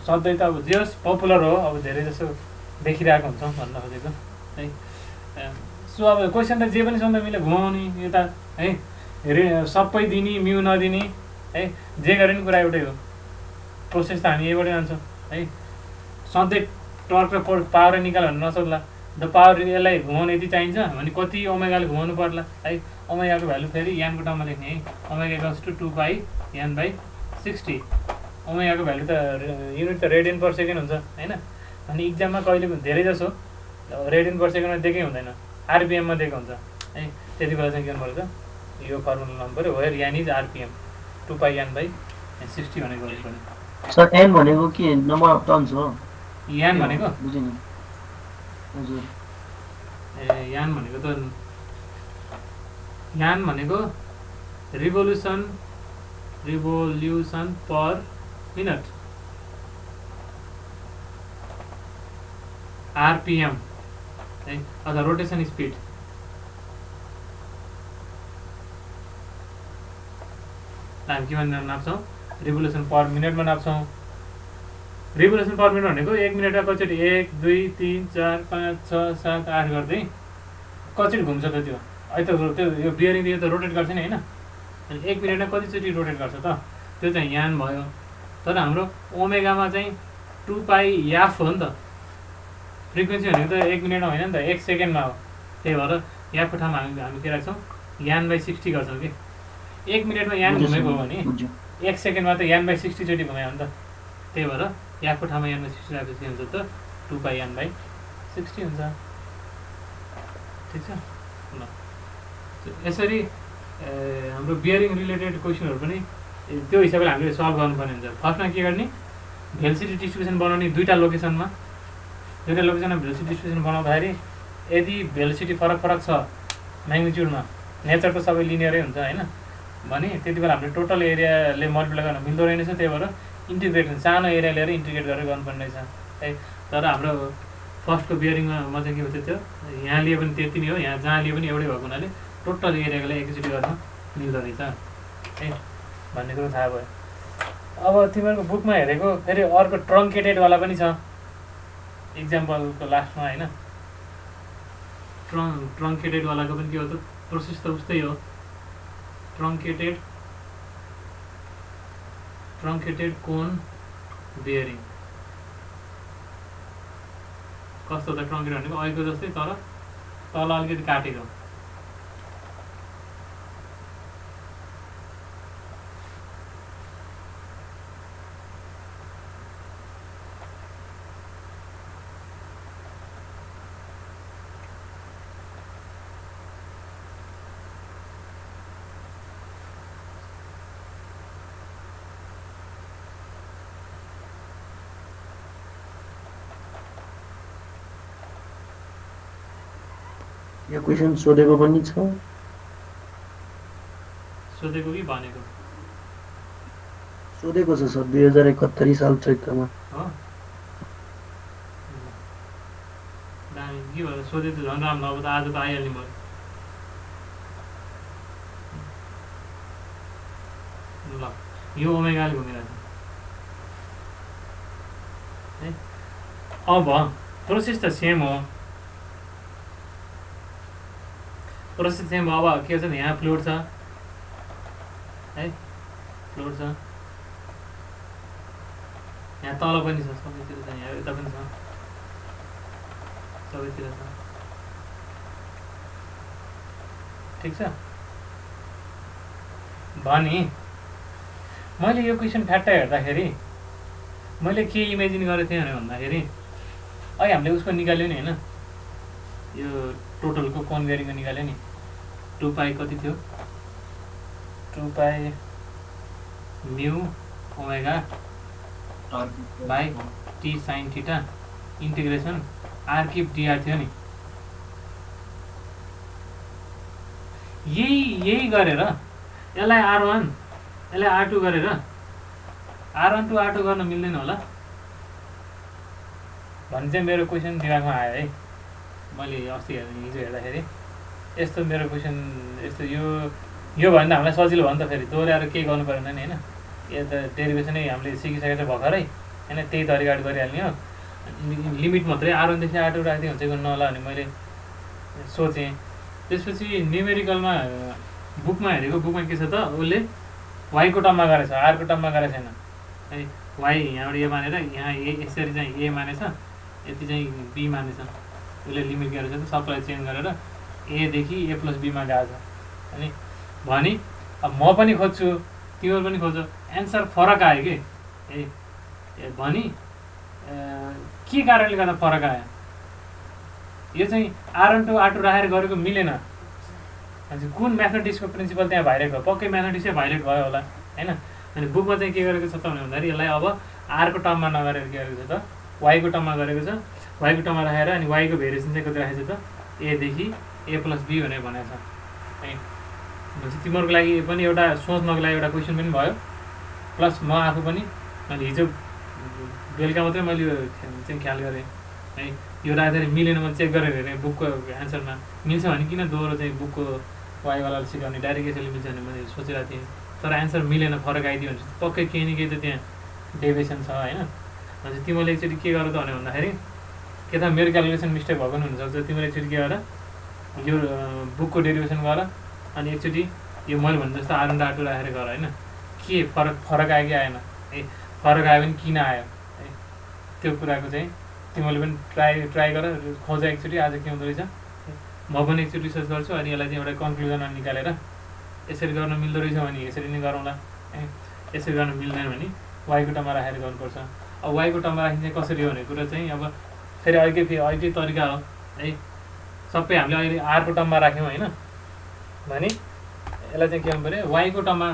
सधैँ त अब जे होस् पपुलर हो अब धेरै जसो देखिरहेको हुन्छौँ भन्न खोजेको है सो अब क्वेसन त जे पनि सोध्दा मिले घुमाउने यता है सबै दिने म्यु नदिने है जे गरे पनि कुरा एउटै हो प्रोसेस त हामी यहीँबाटै जान्छौँ है सधैँ टर्क र पावर निकाल भन्नु नसोध्ला द पावर यसलाई घुमाउनु यति चाहिन्छ भने कति ओमेगाले घुमाउनु पर्ला है ओमेगाको भ्यालु फेरि यानको टर्ममा लेख्ने है ओमेगा इक्वल्स टु 2 पाई यान बाई 60 ओमेगाको भ्यालु त युनिट त रेडियन पर सेकेन्ड हुन्छ होइन अनि इक्जाममा कहिले धेरै जसो रेडियन पर सेकेन्डमा दिएकै हुँदैन आरपिएममा दिएको हुन्छ है त्यति बेला चाहिँ के गर्नु पर्छ यो फर्मुला लाउनु पऱ्यो वेयर यान इज आरपिएम 2 पाई यान बाई 60 भनेको गर्नु पऱ्यो सर एन भनेको के नम्बर अफ टर्न्स हो यान भनेको बुझिन हजुर यान भनेको रिभोल्युसन पर मिनट आरपिएम है अथवा रोटेसन स्पिड हामी के भनेर नाप्छौँ रिभोल्युसन पर मिनटमा नाप्छौँ रिभोल्युसन पर मिनट भनेको 1 मिनटमा कतिचोटि 1 2 3 4 5 6 7 8 गर्दै कतिचोटि घुम्छ त त्यो अहिले त त्यो यो बियरिङ त रोटेट गर्छ नि होइन अनि 1 मिनटमा कतिचोटि रोटेट गर्छ त त्यो चाहिँ यान भयो तर हाम्रो ओमेगामा चाहिँ 2 पाई याफ हो नि त फ्रिक्वेन्सी भनेको त 1 मिनटमा होइन नि त 1 सेकेन्डमा हो त्यही भएर याफको ठाउँमा हामी के राख्छौँ यान बाई 60 गर्छौँ कि 1 मिनटमा यान घुमेको हो भने 1 सेकेन्डमा त यान बाई 60 चोटि घुमायो नि त त्यही भएर याफको ठाउँमा यान बाई 60 राखेपछि हुन्छ त 2 पाई यान बाई 60 हुन्छ ठिक छ ल यसरी हाम्रो बियरिङ रिलेटेड क्वेसनहरू पनि त्यो हिसाबले हामीले सल्भ गर्नुपर्ने हुन्छ फर्स्टमा के गर्ने भेलोसिटी डिस्ट्रिब्युसन बनाउने दुईवटा लोकेसनमा भेलोसिटी डिस्ट्रिब्युसन बनाउँदाखेरि यदि भेलोसिटी फरक छ म्याग्निट्युडमा नेचर त सबै लिनियरै हुन्छ होइन भने त्यति बेला हामीले टोटल एरियाले मल्टिप्लाई गर्न मिल्दो रहेनछ त्यही भएर इन्टिग्रेसन सानो एरिया लिएर इन्टिग्रेट गरेर गर्नुपर्ने रहेछ है तर हाम्रो फर्स्टको बियरिङमा चाहिँ के हुन्छ त्यो यहाँ लिए पनि त्यति नै हो यहाँ जहाँ लिए पनि एउटै भएको हुनाले टोटल एरियाको लागि एकैचोटि गर्न मिल्दो रहेछ है भन्ने कुरो थाहा भयो अब तिमीहरूको बुकमा हेरेको फेरि अर्को ट्रङ्केटेडवाला पनि छ इक्जाम्पलको लास्टमा होइन ट्रङ्केटेडवालाको पनि के हो त प्रोसेस त उस्तै हो ट्रङ्केटेड कोन बियरिङ कस्तो त ट्रङ्केटेड भनेको अहिलेको जस्तै तर तल अलिकति काटेको यो क्वेसन सोधेको पनि छ सोधेको कि भनेको सोधेको छ सर 2071 साल चैत्रमा हो दामी के भएर सोधे त झन् राम्रो अब त आज त आइहाल्ने भयो ल यो ओमेगाले घुमिरहेको छ है अब प्रोसेस त सेम हो, प्रोसेस सेम हो। अब के छ भने यहाँ फ्लोट छ है, फ्लोट छ, यहाँ तल पनि छ, सबैतिर छ, यहाँ यता पनि छ, सबैतिर छ, ठिक छ। भने मैले यो क्वेसन फ्याट्टा हेर्दाखेरि मैले के इमेजिन गरेको थिएँ भन्दाखेरि अहिले हामीले उसको निकाल्यो नि होइन, यो टोटलको कोन बेरिङको निकाल्यो नि, 2 पाई कति थियो, 2 pi mu omega by T sine theta integration R cube DR थियो नि। यही गरेर यसलाई R1 यसलाई R2 गरेर R1 to R2 गर्न मिल्दैन होला भन्ने चाहिँ मेरो क्वेसन दिमागमा आयो है। मैले अस्ति हिजो हेर्दाखेरि यस्तो मेरो क्वेसन यस्तो यो भयो भने त हामीलाई सजिलो भयो नि त, फेरि दोहोऱ्याएर केही गर्नु परेन नि होइन। यो त डेरिभेसनै हामीले सिकिसकेको छ भर्खरै होइन, त्यही तरिकाले गरिहाल्ने हो। लिमिट मात्रै R1 देखि R2 राख्दै हुन्छ कि नहोला भने मैले सोचेँ। त्यसपछि न्युमेरिकलमा बुकमा हेरेको, बुकमा के छ त उसले वाईको टर्ममा गरेछ, आरको टर्ममा गरेको छैन है। वाई यहाँबाट ए मानेर यहाँ यसरी चाहिँ ए मानेछ, यति चाहिँ बी मानेछ, उसले लिमिट गरेछ त सबलाई चेन्ज गरेर एदेखि ए प्लस बीमा गएको छ अनि भने अब म पनि खोज्छु तिमीहरू पनि खोज्छ, एन्सर फरक आयो कि ए भने के कारणले गर्दा फरक आयो, यो चाहिँ R1 to R2 राखेर गरेको मिलेन। अनि कुन म्याथमेटिक्सको प्रिन्सिपल त्यहाँ भाइलेट भयो, पक्कै म्याथमेटिक्सै भाइलेट भयो होला होइन। अनि बुकमा चाहिँ के गरेको छ त भन्दाखेरि यसलाई अब आरको टर्ममा नगरेर के गरेको छ त वाईको टर्ममा गरेको छ, वाईको टर्ममा राखेर अनि वाईको भेरिएसन चाहिँ कति राखेको छ त एदेखि ए प्लस बी भनेर भनेको छ है। भनेपछि तिमीहरूको लागि पनि एउटा सोच्नको लागि एउटा क्वेसन पनि भयो, प्लस म आफू पनि मैले हिजो बेलुका मात्रै मैले यो चाहिँ ख्याल गरेँ है। यो राख्दाखेरि मिलेन, मैले चेक गरेर हेरेँ बुकको एन्सरमा मिल्छ भने किन दोहोरो चाहिँ बुकको वाईवालाले सिकाउने, डाइरेक्ट यसरी मिल्छ भने मैले सोचिरहेको थिएँ, तर एन्सर मिलेन, फरक आइदियो भने पक्कै केही न केही त त्यहाँ डेभिएसन छ होइन। भनेपछि तिमीले एकचोटि के गर त भन्दाखेरि के त मेरो क्यालकुलेसन मिस्टेक भएको पनि हुनसक्छ, तिमीले एकचोटि के गर यो बुकको डेरिभेसन गर अनि एकचोटि यो मैले भने जस्तो R1 R2 राखेर गर होइन, के फरक आयो कि आएन है। फरक आयो भने किन आयो है, त्यो कुराको चाहिँ तिमीले पनि ट्राई गर, खोज एकचोटि आज के हुँदो रहेछ। म पनि एकचोटि रिसर्च गर्छु अनि यसलाई चाहिँ एउटा कन्क्लुजनमा निकालेर यसरी गर्न मिल्दो रहेछ भने यसरी नै गरौँला है, यसरी गर्न मिल्दैन भने वाईको टर्ममा राखेर गर्नुपर्छ। अब वाईको टर्ममा राख्ने चाहिँ कसरी हो भन्ने कुरा चाहिँ अब फेरि अर्कै तरिका हो है। सबै हामीले अहिले आरको टर्ममा राख्यौँ होइन भने यसलाई चाहिँ के गर्नु पऱ्यो, वाईको टर्ममा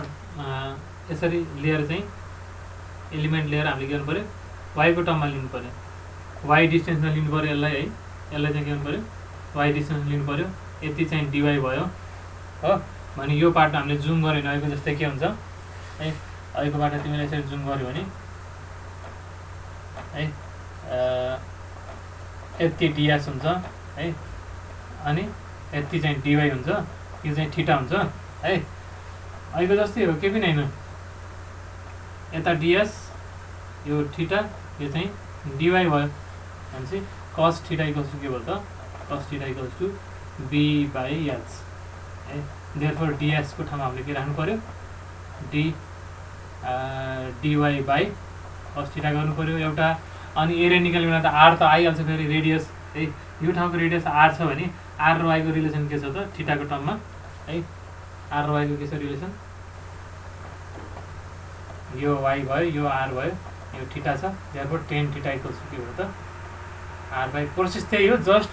यसरी लिएर चाहिँ एलिमेन्ट लिएर हामीले के गर्नु पऱ्यो, वाईको टर्ममा लिनु पऱ्यो, वाई डिस्टेन्समा लिनु पऱ्यो यसलाई है। यसलाई चाहिँ के गर्नु पऱ्यो, वाई डिस्टेन्स लिनु पऱ्यो, यति चाहिँ डिवाई भयो हो। भने यो पार्ट हामीले जुम गऱ्यो भने अहिलेको जस्तै के हुन्छ है, अहिलेको पार्ट तिमीले यसरी जुम गऱ्यो भने है यति डिएस हुन्छ है, अनि यति चाहिँ डिवाई हुन्छ, यो चाहिँ थीटा हुन्छ है। अहिलेको जस्तै हो, केही पनि होइन, यता डिएस यो थीटा यो चाहिँ डिवाई भयो भनेपछि कस थीटा इक्वल्स टु के भयो त, cos theta equals to B by H है। देयरफोर डिएसको ठाउँमा हामीले के राख्नु पऱ्यो, डिवाई बाई कस थीटा गर्नु पऱ्यो एउटा। अनि एरिया निकाल्ने बेला त आर त आइहाल्छ फेरि रेडियस है, यो ठाउँको रेडियस आर छ भने आर र वाईको रिलेसन के छ त थीटाको टर्ममा है। आर र वाईको के छ रिलेसन, यो वाई भयो यो आर भयो यो थीटा छ, therefore tan theta equals to के भयो त आर बाई। प्रोसेस त्यही हो, जस्ट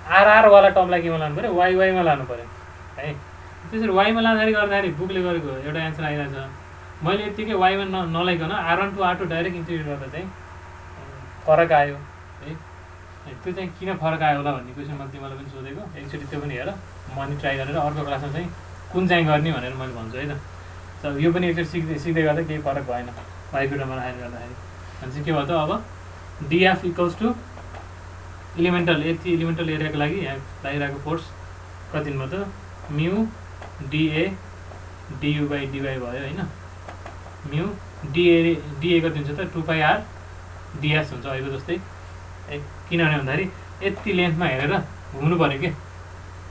आरवाला टर्मलाई केमा लानु पऱ्यो, वाईमा लानु पऱ्यो है। त्यसरी वाईमा गर्दाखेरि बुकले गरेको एउटा एन्सर आइरहेको छ। मैले यत्तिकै वाईमा नलाइकन R1 to R2 direct integrate गर्दा चाहिँ फरक आयो है। त्यो चाहिँ किन फरक आयो होला भन्ने क्वेसन मैले तिमीलाई पनि सोधेको, एकचोटि त्यो पनि हेर, म अनि ट्राई गरेर अर्को क्लासमा चाहिँ कुन चाहिँ गर्ने भनेर मैले भन्छु है त। त यो पनि एकचोटि सिक्दै गर्दा केही फरक भएन वाईको टर्ममा राखेर गर्दाखेरि। भनेपछि के भयो त अब डिएफ इक्वल्स टु इलिमेन्टल यति इलिमेन्टल एरियाको लागि यहाँ लागिरहेको फोर्स कति भयो त म्यू डिए डियु बाई डिवाई भयो होइन। म्यू डिए कति हुन्छ त 2 पाई आर डिएस हुन्छ अहिलेको जस्तै है किनभने भन्दाखेरि यति लेन्थमा हेरेर घुम्नु पऱ्यो कि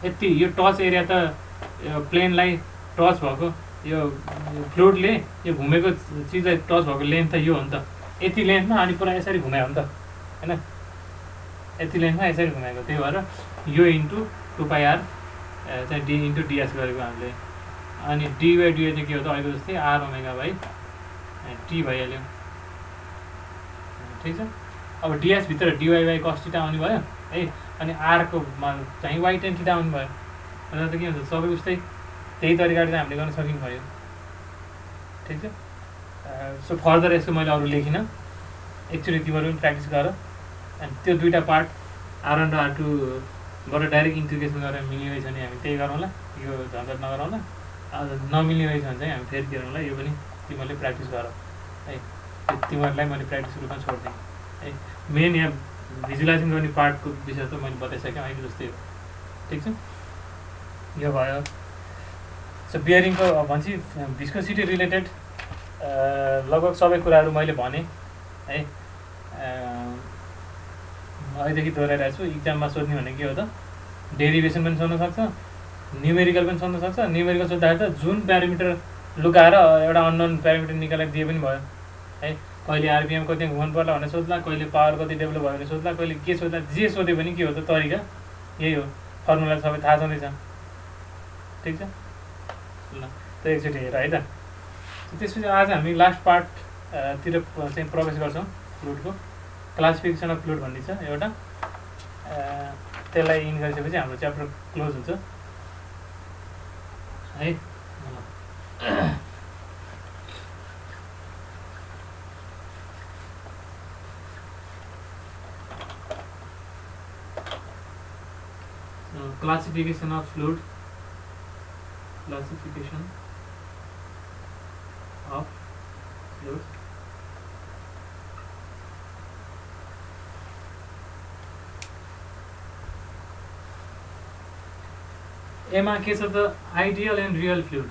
यति यो टच एरिया त प्लेनलाई टच भएको यो फ्लुइडले यो घुमेको चिजलाई टच भएको लेन्थ त यो हो नि त यति लेन्थमा अनि पुरा यसरी घुमायो नि त होइन यति लेन्थमा यसरी घुमाएको त्यही भएर यो इन्टु 2πr चाहिँ डी इन्टु डिएस गरेको हामीले अनि डी/dy चाहिँ के हो त अहिले जस्तै आर ओमेगा बाई टी भइहाल्यो ठिक छ अब डिएस भित्र dy/cos θ आउने भयो है अनि आरको चाहिँ y tan θ आउनु भयो अन्त त के हुन्छ सबै उस्तै त्यही तरिकाले चाहिँ हामीले गर्न सकिनु भयो ठिक छ सो फर्दर यसको मैले अरू लेखिनँ एकचोटि तिमीहरू पनि प्र्याक्टिस गर अनि त्यो दुईवटा पार्ट R1 र R2बाट डाइरेक्ट इन्टिग्रेसन गरेर मिल्ने रहेछ भने हामी त्यही गरौँला यो झन्झट नगरौँला नमिल्ने रहेछ भने चाहिँ हामी फेरि गरौँला यो पनि तिमीहरूले प्र्याक्टिस गर है तिमीहरूलाई मैले प्र्याक्टिस रूपमा छोडिदिएँ है मेन यहाँ भिजुलाइजिङ गर्ने पार्टको विषय त मैले बताइसकेँ अहिले जस्तै हो ठिक छ यो भयो सो बियरिङको भन्छ भिस्कोसिटी रिलेटेड लगभग सबै कुराहरू मैले भने है अहिलेदेखि दोहोऱ्याइरहेको छु इक्जाममा सोध्ने भने के हो त डेरिभेसन पनि सोध्न सक्छ न्युमेरिकल पनि सोध्न सक्छ न्युमेरिकल सोद्धाखेरि त जुन प्यारामिटर लुकाएर एउटा अननोन प्यारामिटर निकालेर दिए पनि भयो है कहिले आरपिएम कति घुमाउनु पर्ला भनेर सोध्ला कहिले पावर कति डेभलप भयो भने सोध्ला कहिले के सोध्ला जे सोध्यो भने के हो त तरिका यही हो फर्मुला सबै थाहा छँदैछ ठिक छ ल त एकचोटि हेर है त त्यसपछि आज हामी लास्ट पार्टतिर चाहिँ प्रवेश गर्छौँ फ्लुइडको क्लासिफिकेसन अफ फ्लुइड भन्ने छ एउटा त्यसलाई इन गरिसकेपछि हाम्रो च्याप्टर क्लोज हुन्छ है classification of fluid एमा के छ त ideal and real fluid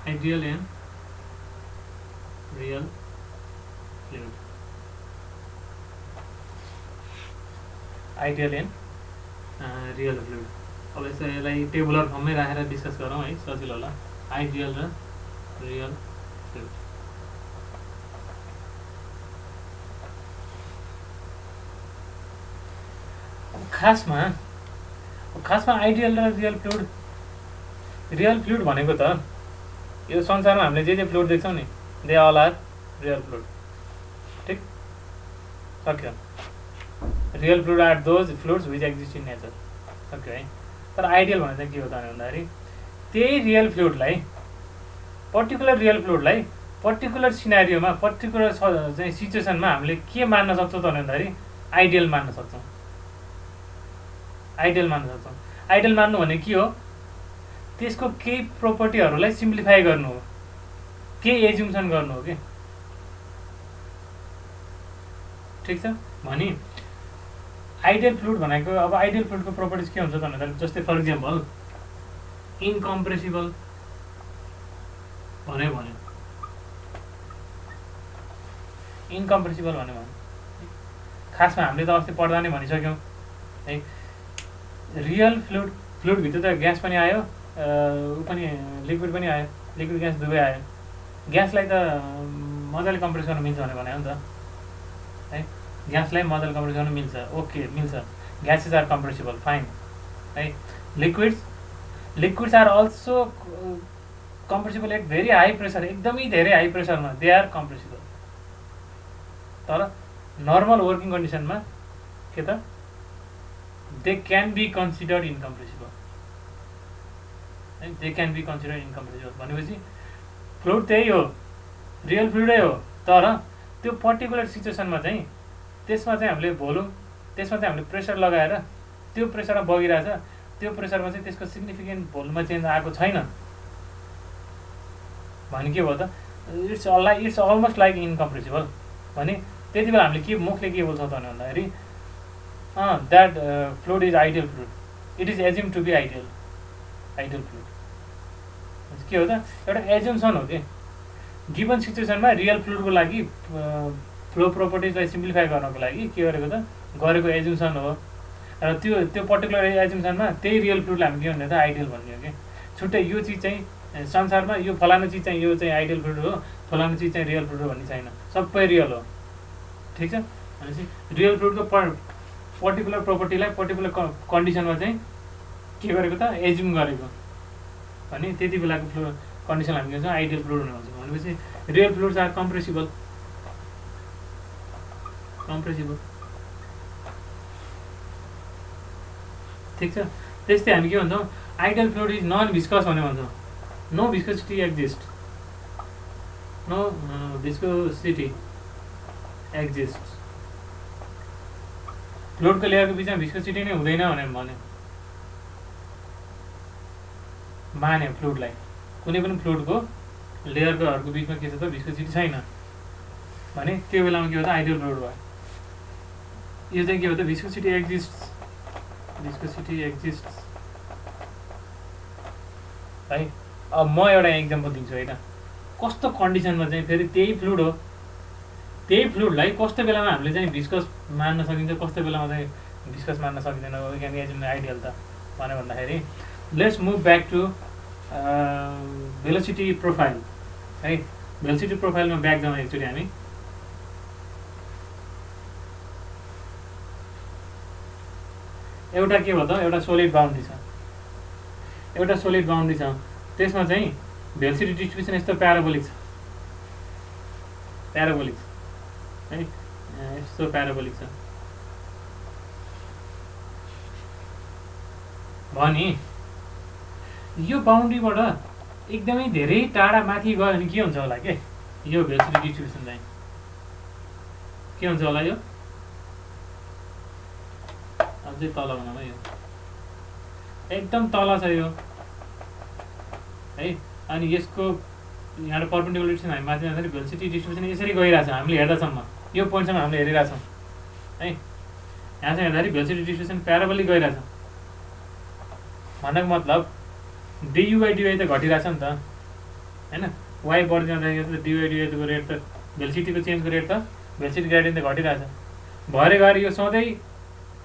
ideal and real fluid ideal and real fluid अब यसलाई टेबुलर फर्ममै राखेर डिस्कस गरौँ है सजिलो होला आइडियल र रियल फ्लुइड खासमा आइडियल र रियल फ्लुइड भनेको त यो संसारमा हामीले जे फ्लुइड देख्छौँ नि they all are real fluid ठिक सक्यो real fluid are those fluids which exist in nature सक्यो है तर आइडियल भने चाहिँ के हो त भन्दाखेरि त्यही रियल फ्लुइडलाई पर्टिकुलर रियल फ्लुइडलाई पर्टिकुलर सिनारियोमा पर्टिकुलर चाहिँ सिचुएसनमा हामीले के मान्न सक्छौँ त भन्दाखेरि आइडियल मान्न सक्छौँ आइडियल मान्नु भने के हो त्यसको केही प्रोपर्टीहरूलाई सिम्प्लिफाई गर्नु हो केही एज्युम्सन गर्नु हो कि ठिक छ भने आइडियल फ्लुइड भनेको अब आइडियल फ्लुइडको प्रोपर्टिज के हुन्छ त भन्दाखेरि जस्तै फर इक्जाम्पल इन्कम्प्रेसिबल भन्यो खासमा हामीले त अस्ति पढ्दा नै भनिसक्यौँ है रियल फ्लुइडभित्र त ग्यास पनि आयो ऊ पनि लिक्विड पनि आयो लिक्विड ग्यास दुवै आयो ग्यासलाई त मजाले कम्प्रेस गर्न मिल्छ भने हो नि त है ग्यासलाई मजाले कम्प्रेस गर्न मिल्छ ओके मिल्छ ग्यासेस आर कम्प्रेसिबल फाइन है liquids are also compressible at very high pressure एकदमै धेरै हाई प्रेसरमा दे आर कम्प्रेसिबल तर नर्मल वर्किङ कन्डिसनमा के त they can be considered incompressible they can be considered incompressible भनेपछि फ्लुइड त्यही हो रियल फ्लुइडै हो तर त्यो पर्टिकुलर सिचुएसनमा चाहिँ त्यसमा चाहिँ हामीले प्रेसर लगाएर त्यो प्रेसरमा बगिरहेछ त्यो प्रेसरमा चाहिँ त्यसको सिग्निफिकेन्ट भोल्युममा चेन्ज आएको छैन भने के भयो त इट्स अलमोस्ट लाइक इनकम्प्रेसिबल भने त्यति बेला हामीले के मुखले के बोल्छौँ त भन्दाखेरि that fluid is ideal fluid it is assume to be ideal fluid के हो त एउटा एज्युम्सन हो कि गिभन सिचुएसनमा रियल फ्लुइडको लागि फ्लो प्रोपर्टिजलाई सिम्प्लिफाई गर्नको लागि के गरेको एजुम्सन हो र त्यो पर्टिकुलर एजुम्सनमा त्यही रियल फ्लुइडलाई हामी के भन्ने त आइडियल भन्ने हो कि छुट्टै यो चिज चाहिँ संसारमा यो फलानु चिज चाहिँ यो चाहिँ आइडियल फ्लुइड हो फलानु चिज चाहिँ रियल फ्लुइड हो भन्ने छैन सबै रियल हो ठिक छ भनेपछि रियल फ्लुइडको पर्टिकुलर प्रोपर्टीलाई पर्टिकुलर कन्डिसनमा चाहिँ के गरेको त एज्युम गरेको भने त्यति बेलाको फ्लुइड कन्डिसन हामी के भन्छौँ आइडियल फ्लुइड भन्छ भनेपछि रियल फ्लुइड्स आर कम्प्रेसिबल ठिक छ त्यस्तै हामी के भन्छौँ ideal fluid is non viscous भनेर भन्छौँ नो भिस्कोसिटी एक्जिस्ट फ्लुइडको लेयरको बिचमा भिस्कोसिटी नै हुँदैन भनेर मान्यो फ्लुइडलाई कुनै पनि फ्लुइडको लेयरको बिचमा के छ त भिस्कोसिटी छैन भने त्यो बेलामा के हो त आइडियल फ्लुइड भयो यो चाहिँ के हो त भिस्कोसिटी एक्जिस्ट है अब म एउटा इक्जाम्पल दिन्छु होइन कस्तो कन्डिसनमा चाहिँ फेरि त्यही फ्लुइड हो त्यही फ्लुइडलाई कस्तो बेलामा हामीले चाहिँ भिस्कस मान्न सकिन्छ कस्तो बेलामा चाहिँ भिस्कस मान्न सकिँदैन क्यान एज आइडियल त भनेर भन्दाखेरि let's move back to velocity profile है भेलोसिटी प्रोफाइलमा ब्याक जाउँ एकचोटि हामी एउटा के भयो त एउटा सोलिड बाउन्ड्री छ त्यसमा चाहिँ भेलोसिटी डिस्ट्रिब्युसन यस्तो प्याराबोलिक छ है यस्तो प्याराबोलिक छ भने यो बाउन्ड्रीबाट एकदमै धेरै टाढा माथि गयो भने के हुन्छ होला के यो भेलोसिटी डिस्ट्रिब्युसन चाहिँ के हुन्छ होला यो अझै तल भनौँ यो एकदम तल छ यो है अनि यसको यहाँबाट पर्पेन्डिकुलर डिस्टेन्स हामी माथि जाँदाखेरि भेलोसिटी डिस्ट्रिब्युसन यसरी गइरहेछ हामीले हेर्दासम्म यो पोइन्टसम्म हामीले हेरिरहेछौँ है यहाँसम्म हेर्दाखेरि भेलोसिटी डिस्ट्रिब्युसन प्याराबोलिक गइरहेछ भन्नको मतलब डियुबाई त घटिरहेछ नि त होइन वाइ बढ्दै जाँदाखेरि डियुबाईको रेट त भेलोसिटीको चेन्जको रेट त भेलोसिटी ग्रेडियन्ट त घटिरहेछ भरे गएर यो सधैँ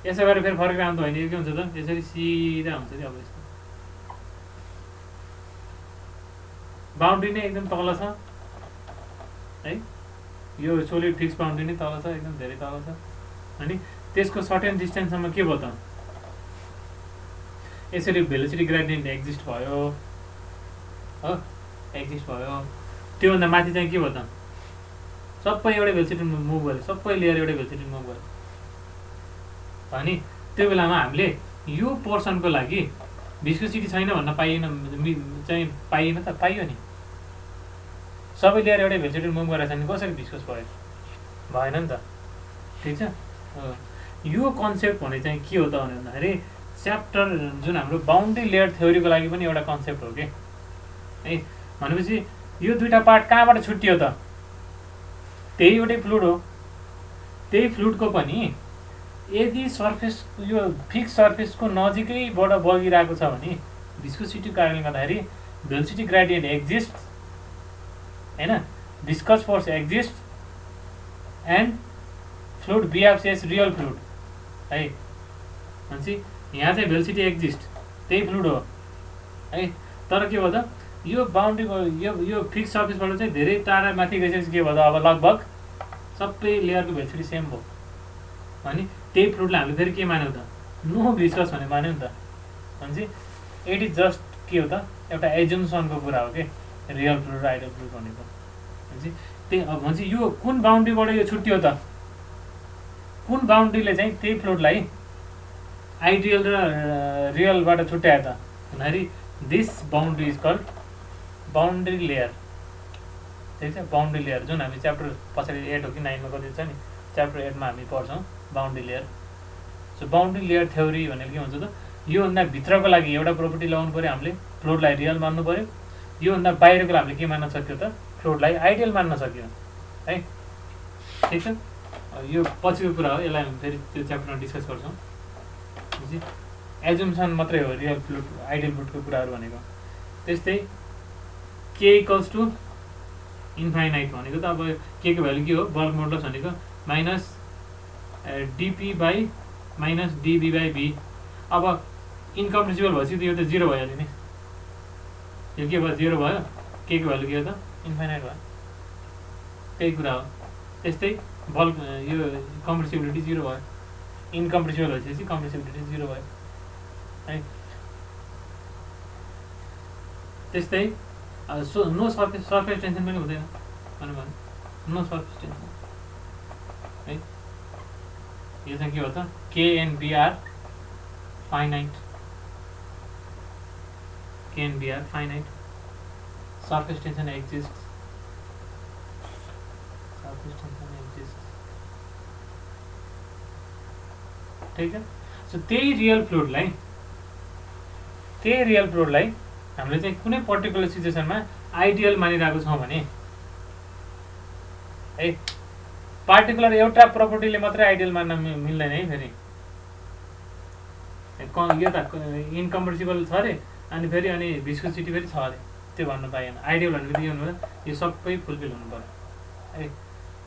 यसो गरेर फेरि फर्केर आउँदा होइन के हुन्छ त यसरी सिधा हुन्छ कि अब यस्तो बाउन्ड्री नै एकदम तल छ है यो सोलिड फिक्स बाउन्ड्री नै तल छ एकदम धेरै तल छ अनि त्यसको सर्टेन डिस्टेन्ससम्म के भयो त यसरी भेलोसिटी ग्रेडियन्ट एक्जिस्ट भयो हो त्योभन्दा माथि चाहिँ के भयो त सबै एउटै भेलोसिटी मुभ गर्यो सबै लेयर एउटै भेलोसिटी मुभ गर्यो भने त्यो बेलामा हामीले यो पोर्सनको लागि भिस्कोसिटी छैन भन्न पाइएन त पाइयो नि सबै लेयर एउटै भेलोसिटी मुभ गरेर छ नि कसरी भिस्कोस भयो भएन नि त ठिक छ यो कन्सेप्ट भने चाहिँ के हो त भन्दाखेरि च्याप्टर जुन हाम्रो बाउन्ड्री लेयर थ्योरीको लागि पनि एउटा कन्सेप्ट हो कि है भनेपछि यो दुईवटा पार्ट कहाँबाट छुट्टियो त त्यही एउटै फ्लुइड हो त्यही फ्लुइडको पनि यदि सर्फेस यो फिक्स सर्फेसको नजिकैबाट बगिरहेको छ भने भिस्कोसिटीको कारणले गर्दाखेरि भेलोसिटी ग्रेडियन्ट एक्जिस्ट हैन viscous force exist and fluid behaves as real fluid है भनेपछि यहाँ चाहिँ भेलोसिटी एक्जिस्ट त्यही फ्लुइड हो है तर के भयो त यो बाउन्ड्रीको यो फिक्स सर्फेसबाट चाहिँ धेरै टाढा माथि गइसकेपछि के भयो त अब लगभग सबै लेयरको भेलोसिटी सेम भयो अनि त्यही फ्लुइडलाई हामीले फेरि के मान्यौँ त नो भिस्कस भने मान्यौँ नि त भनेपछि इट इज जस्ट के हो त एउटा एजुम्सनको कुरा हो कि रियल फ्लुइड र आइडियल फ्लुइड भनेको भनेपछि त्यही भनेपछि यो कुन बाउन्ड्रीबाट यो छुट्टियो त कुन बाउन्ड्रीले चाहिँ त्यही फ्लुइडलाई आइडियल र रियलबाट छुट्यायो त भन्दाखेरि this boundary is called boundary layer ठिक छ बाउन्ड्री लेयर जुन हामी च्याप्टर पछाडि 8 हो कि 9 मा कति छ नि च्याप्टर 8 मा हामी पढ्छौँ boundary layer so boundary layer theory भनेको के हुन्छ त योभन्दा भित्रको लागि एउटा प्रोपर्टी लगाउनु पऱ्यो हामीले फ्लुइडलाई रियल मान्नु पऱ्यो योभन्दा बाहिरको लागि हामीले के मान्न सक्यो त फ्लुइडलाई आइडियल मान्न सक्यो है ठिक छ यो पछिको कुरा हो यसलाई हामी फेरि त्यो च्याप्टरमा डिस्कस गर्छौँ एजुम्सन मात्रै हो रियल फ्लुइड आइडियल फ्लुइडको कुराहरू भनेको त्यस्तै के इक्वल्स टु इन्फाइनाइट भनेको त अब के को भ्यालु के हो, बल्क मोडुलस भनेको minus dP by minus dV by V. अब इन्कम्प्रेसिबल भएपछि त यो त 0 भइहाल्यो नि, यो के भयो 0 भयो, के को भ्यालु के हो त इन्फाइनाइट भयो, त्यही कुरा हो। त्यस्तै बल्क यो कम्प्रेसिबिलिटी 0 भयो, इन्कम्प्रेसिबल भएपछि कम्प्रेसिबिलिटी 0 भयो है। त्यस्तै नो सर्फेस टेन्सन पनि हुँदैन भन्नु भयो, नो सर्फेस टेन्सन है। यो चाहिँ के हो त KNBR finite, KNBR finite, surface tension exist, surface tension exist, ठीक है। सो त्यही रियल फ्लुइडलाई हामीले चाहिँ कुनै पर्टिकुलर सिचुएसनमा आइडियल मानिरहेको छौँ भने है, पार्टिकुलर एउटा प्रपर्टीले मात्रै आइडियल मान्न मिल्दैन है। फेरि यो त इन्कम्प्रेसिबल छ अरे, अनि फेरि अनि भिस्कोसिटी फेरि छ अरे, त्यो भन्नु पाएन। आइडियल भनेको यो हुनु यो सबै फुलफिल हुनु पर्यो है,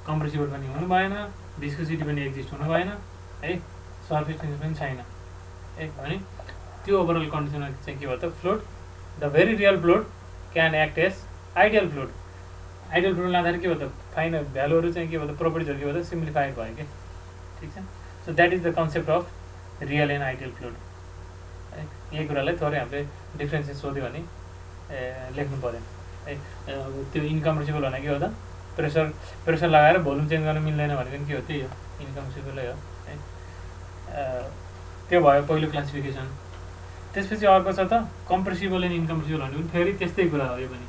कम्प्रेसिबल पनि हुनु भएन, भिस्कोसिटी पनि एक्जिस्ट हुनु भएन है, सर्फेस टेन्सन पनि छैन है। भने त्यो ओभरअल कन्डिसनमा चाहिँ के भयो त fluid, the very real fluid can act as ideal fluid. Ideal fluid लाँदाखेरि के भयो त फाइनल भ्यालुहरू चाहिँ के भयो त प्रोपर्टिजहरू के भयो त सिम्प्लिफाइड भयो कि, ठिक छ। So that is the concept of real and ideal fluid है। यही कुरालाई थोरै हामीले डिफ्रेन्सेस सोध्यो भने लेख्नु पऱ्यो है। त्यो इन्कम्प्रेसिबल भनेको के हो त प्रेसर लगाएर भोल्युम चेन्ज गर्न मिल्दैन भनेको नि के हो, त्यही हो, इन्कम्प्रेसिबलै हो है। त्यो भयो पहिलो क्लासिफिकेसन। त्यसपछि अर्को छ त कम्प्रेसिबल एन्ड इन्कम्प्रेसिबल भनेको पनि फेरि त्यस्तै कुरा हो। यो पनि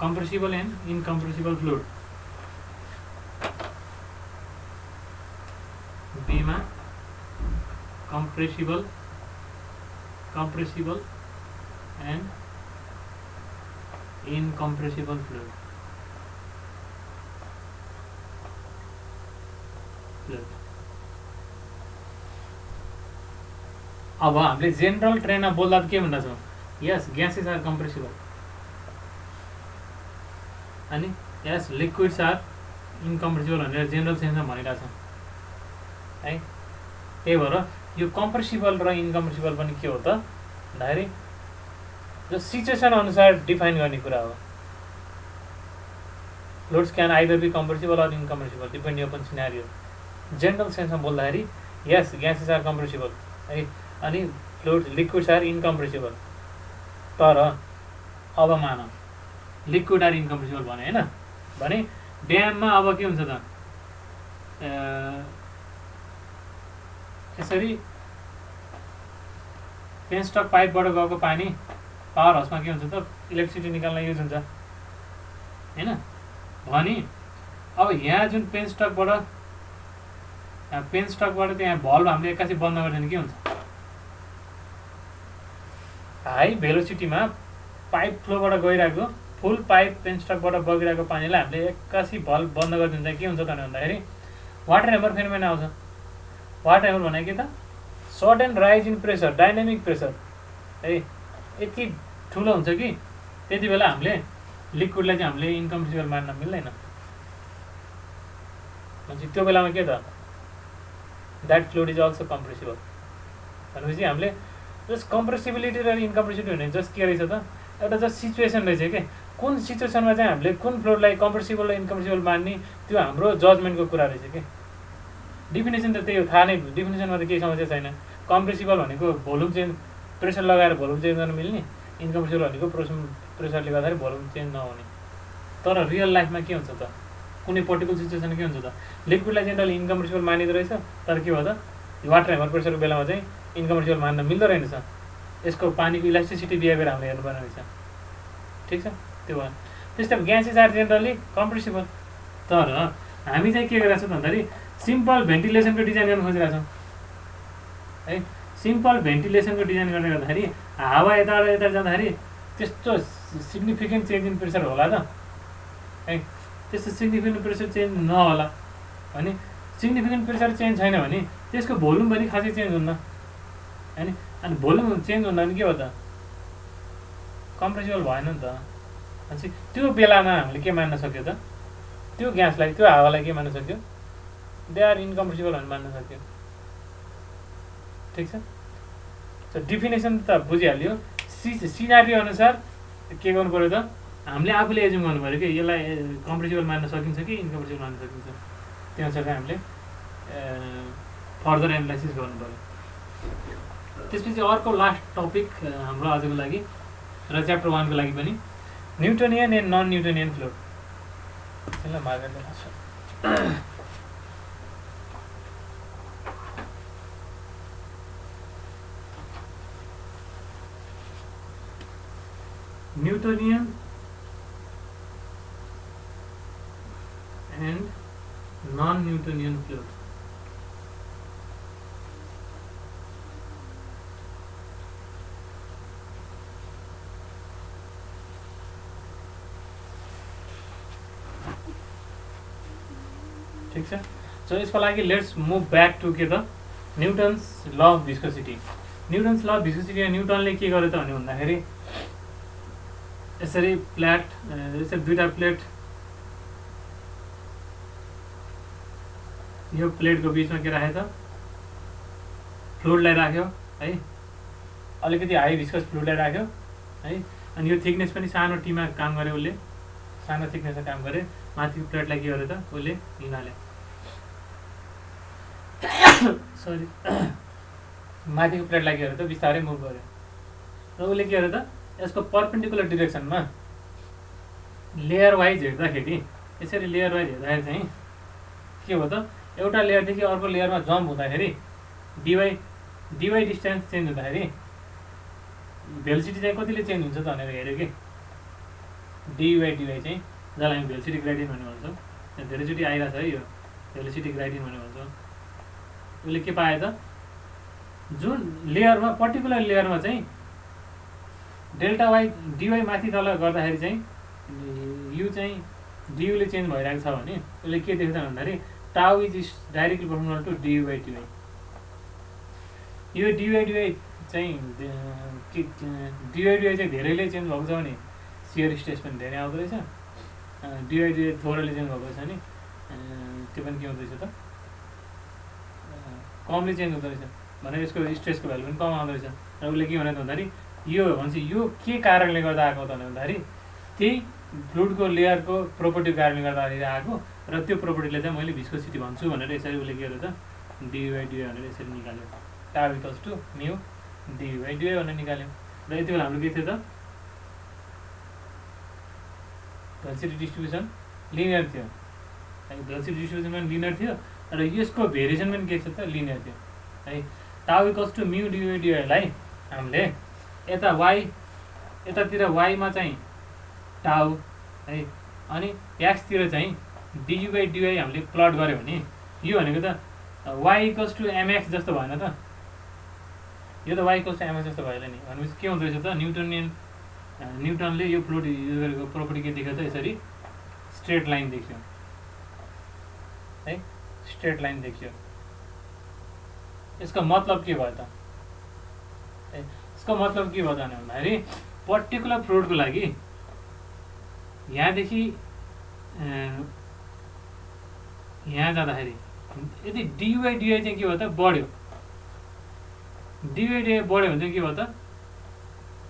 कम्प्रेसिबल एन्ड इन्कम्प्रेसिबल फ्लुइड, बीमा कम्प्रेसिबल एन्ड इनकम्प्रेसिबल फ्लुइड। अब हामीले जेनरल ट्रेनमा बोल्दा के भन्दा छौँ, यस ग्यासेस आर कम्प्रेसिबल अनि यस लिक्विड्स आर इनकम्प्रेसिबल भनेर जेनरल सेन्समा भनिरहेको छौँ है। त्यही भएर यो कम्प्रेसिबल र इनकम्प्रेसिबल पनि के हो त भन्दाखेरि जो सिचुएसन अनुसार डिफाइन गर्ने कुरा हो। Fluids can either be compressible or incompressible depending upon scenario. General सेन्समा बोल्दाखेरि यस ग्यासेस आर कम्प्रेसिबल है, अनि फ्लुइड्स लिक्विड्स आर इनकम्प्रेसिबल। तर अब मान लिक्विड आर इनकम्प्रेसिबल भने होइन, भने ड्याममा अब के हुन्छ त यसरी पेनस्टक पाइपबाट गएको पानी पावर हाउसमा के हुन्छ त इलेक्ट्रिसिटी निकाल्न युज हुन्छ होइन। भने अब यहाँ जुन पेनस्टकबाट त्यहाँ भल्भ हामीले एक्कासी बन्द गर्छ भने के हुन्छ, हाई भेलोसिटीमा पाइप फ्लोबाट गइरहेको फुल पाइप पेनस्टकबाट बगिरहेको पानीलाई हामीले एक्कासी भल्भ बन्द गरिदिन्छ के हुन्छ त भन्दाखेरि वाटर हेमर फेनोमेना आउँछ। वाटर हेमर भनेको के त sudden rise in pressure, dynamic pressure है, यति ठुलो हुन्छ कि त्यति बेला हामीले लिक्विडलाई चाहिँ हामीले इनकम्प्रेसिबल मान्न मिल्दैन। त्यो बेलामा के त that fluid is also compressible भनेपछि हामीले जस्ट कम्प्रेसिबिलिटी र इनकम्प्रेसिबिलिटी भने जस्ट के रहेछ त एउटा जस्ट सिचुएसन रहेछ क्या, कुन सिचुएसनमा चाहिँ हामीले कुन फ्लुइडलाई कम्प्रेसिबल र इनकम्प्रेसिबल मान्ने त्यो हाम्रो जजमेन्टको कुरा रहेछ कि। डिफिनेसन त त्यही हो, थाहा नै, डिफिनेसनमा त केही समस्या छैन। कम्प्रेसिबल भनेको भोल्युम चेन्ज, प्रेसर लगाएर भोल्युम चेन्ज गर्न मिल्ने, इनकम्प्रेसिबल भनेको प्रेसरले गर्दाखेरि भोल्युम चेन्ज नहुने। तर रियल लाइफमा के हुन्छ त, कुनै पर्टिकुलर सिचुएसन के हुन्छ त लिक्विडलाई जेनरली इनकम्प्रेसिबल मानिँदो रहेछ, तर के भयो त वाटर हेमर प्रेसरको बेलामा चाहिँ इनकम्प्रेसिबल मान्न मिल्दो रहेछ। यसको पानीको इलास्टिसिटी बिहेभियर हामीले हेर्नुपर्ने रहेछ, ठिक छ। त्यो भयो। त्यस्तै ग्यासेस आर जेनरली कम्प्रेसिबल। तर हामी चाहिँ के गरिरहेको छौँ भन्दाखेरि सिम्पल भेन्टिलेसनको डिजाइन गर्न खोजिरहेको छौँ है। सिम्पल भेन्टिलेसनको डिजाइन गर्ने गर्दाखेरि हावा यताबाट यता जाँदाखेरि त्यस्तो सिग्निफिकेन्ट चेन्ज इन प्रेसर होला त है, त्यस्तो सिग्निफिकेन्ट प्रेसर चेन्ज नहोला भने, सिग्निफिकेन्ट प्रेसर चेन्ज छैन भने त्यसको भोल्युम पनि खासै चेन्ज हुन्न होइन। अनि भोल्युम चेन्ज हुँदा पनि के हो त कम्प्रेसिबल भएन नि त भनेपछि त्यो बेलामा हामीले के मान्न सक्यो त त्यो ग्यासलाई त्यो हावालाई के मान्न सक्यो दे आर इन्कम्प्रेसिबल भनेर मान्न सक्यो ठिक छ सो डिफिनेसन त बुझिहाल्यो सिनारियो अनुसार के गर्नु पऱ्यो त हामीले आफूले एज्युम गर्नु पऱ्यो कि यसलाई कम्प्रेसिबल मान्न सकिन्छ कि इन्कम्प्रेसिबल मान्न सकिन्छ त्यो अनुसार हामीले फर्दर एनालाइसिस गर्नु पऱ्यो त्यसपछि अर्को लास्ट टपिक हाम्रो आजको लागि र च्याप्टर 1 को लागि पनि Newtonian and non Newtonian fluid यसलाई मार्गले लाग्छ Newtonian and non-Newtonian fluid. ठीक छ सो यसको लागि लेट्स मुभ ब्याक टु के त Newton's law of viscosity Newton's law of viscosity न्युटनले के गर्यो त भन्दाखेरि यसरी प्लेट यसरी दुईटा प्लेट यो प्लेटको बीचमा के राख्यो त फ्लुइडलाई राख्यो है अलिकति हाई भिस्कस फ्लुइडलाई राख्यो है अनि यो थिकनेस पनि सानो टीमा काम गर्यो उसले सानो थिकनेसमा काम गरे माथिको प्लेटलाई के गर्यो त उसले हिँडाल्यो सरी माथिको प्लेटलाई के गर्यो त बिस्तारै मुभ गर्यो र उसले के गर्यो त यसको पर्पेन्डिकुलर डिरेक्सनमा लेयर वाइज हेर्दाखेरि यसरी लेयर वाइज हेर्दाखेरि चाहिँ के हो त एउटा लेयरदेखि अर्को लेयरमा जम्प हुँदाखेरि डिवाई डिस्टेन्स चेन्ज हुँदाखेरि भेलोसिटी चाहिँ कतिले चेन्ज हुन्छ त भनेर हेऱ्यो कि डिवाई चाहिँ जसलाई हामी भेलोसिटी ग्रेडियन्ट भन्ने भन्छौँ धेरैचोटि आइरहेको छ है यो भेलोसिटी ग्रेडियन्ट भन्ने भन्छौँ उसले के पायो त जुन लेयरमा पर्टिकुलर लेयरमा चाहिँ डेल्टा वाई डिवाई माथि तल गर्दाखेरि चाहिँ यु चाहिँ डियुले चेन्ज भइरहेको छ भने उसले के देख्छ भन्दाखेरि tau is directly proportional to d y यो डिवाई चाहिँ डिवाई चाहिँ धेरैले चेन्ज भएको छ भने सियर स्ट्रेस पनि धेरै आउँदो रहेछ डिवाई थोरैले चेन्ज भएको छ भने त्यो पनि के हुँदो रहेछ त कमले चेन्ज हुँदो रहेछ भनेर यसको स्ट्रेसको भ्यालु पनि कम आउँदो रहेछ र उसले के भनेको भन्दाखेरि यो भनेपछि यो के कारणले गर्दा आएको त भन्दाखेरि त्यही फ्लुइडको लेयरको प्रोपर्टीको कारणले गर्दाखेरि आएको र त्यो प्रोपर्टीलाई चाहिँ मैले भिस्कोसिटी भन्छु भनेर यसरी उसले के गर्यो त डिवाई भनेर यसरी निकाल्यो टाउ इक्वल्स टु म्यु डिवाई भनेर निकाल्यो र यति बेला हाम्रो के थियो त भेलोसिटी डिस्ट्रिब्युसन लिनियर थियो भेलोसिटी डिस्ट्रिब्युसन पनि लिनियर थियो र यसको भेरिएसन पनि के छ त लिनियर थियो है टाउ इक्वल्स टु म्यु डिवाई हामीले यता वाई यतातिर वाईमा चाहिँ टाउ है अनि एक्सतिर चाहिँ डियुबाई हामीले प्लट गऱ्यो भने यो भनेको त वाई इक्वल्स टु एमएक्स जस्तो भएन त यो त वाई इक्वल्स टु एमएक्स जस्तो भएन नि भनेपछि के हुँदो रहेछ त न्युटनले यो फ्लुइड युज गरेको प्रोपर्टी के देख्यो त यसरी स्ट्रेट लाइन देख्यो है स्ट्रेट लाइन देख्यो यसको मतलब के भयो त यसको मतलब के भयो त भन्दाखेरि पर्टिकुलर फ्लुइडको लागि यहाँदेखि यहाँ जाँदाखेरि यदि डिवाई चाहिँ के भयो त बढ्यो डिवाई बढ्यो भने चाहिँ के भयो त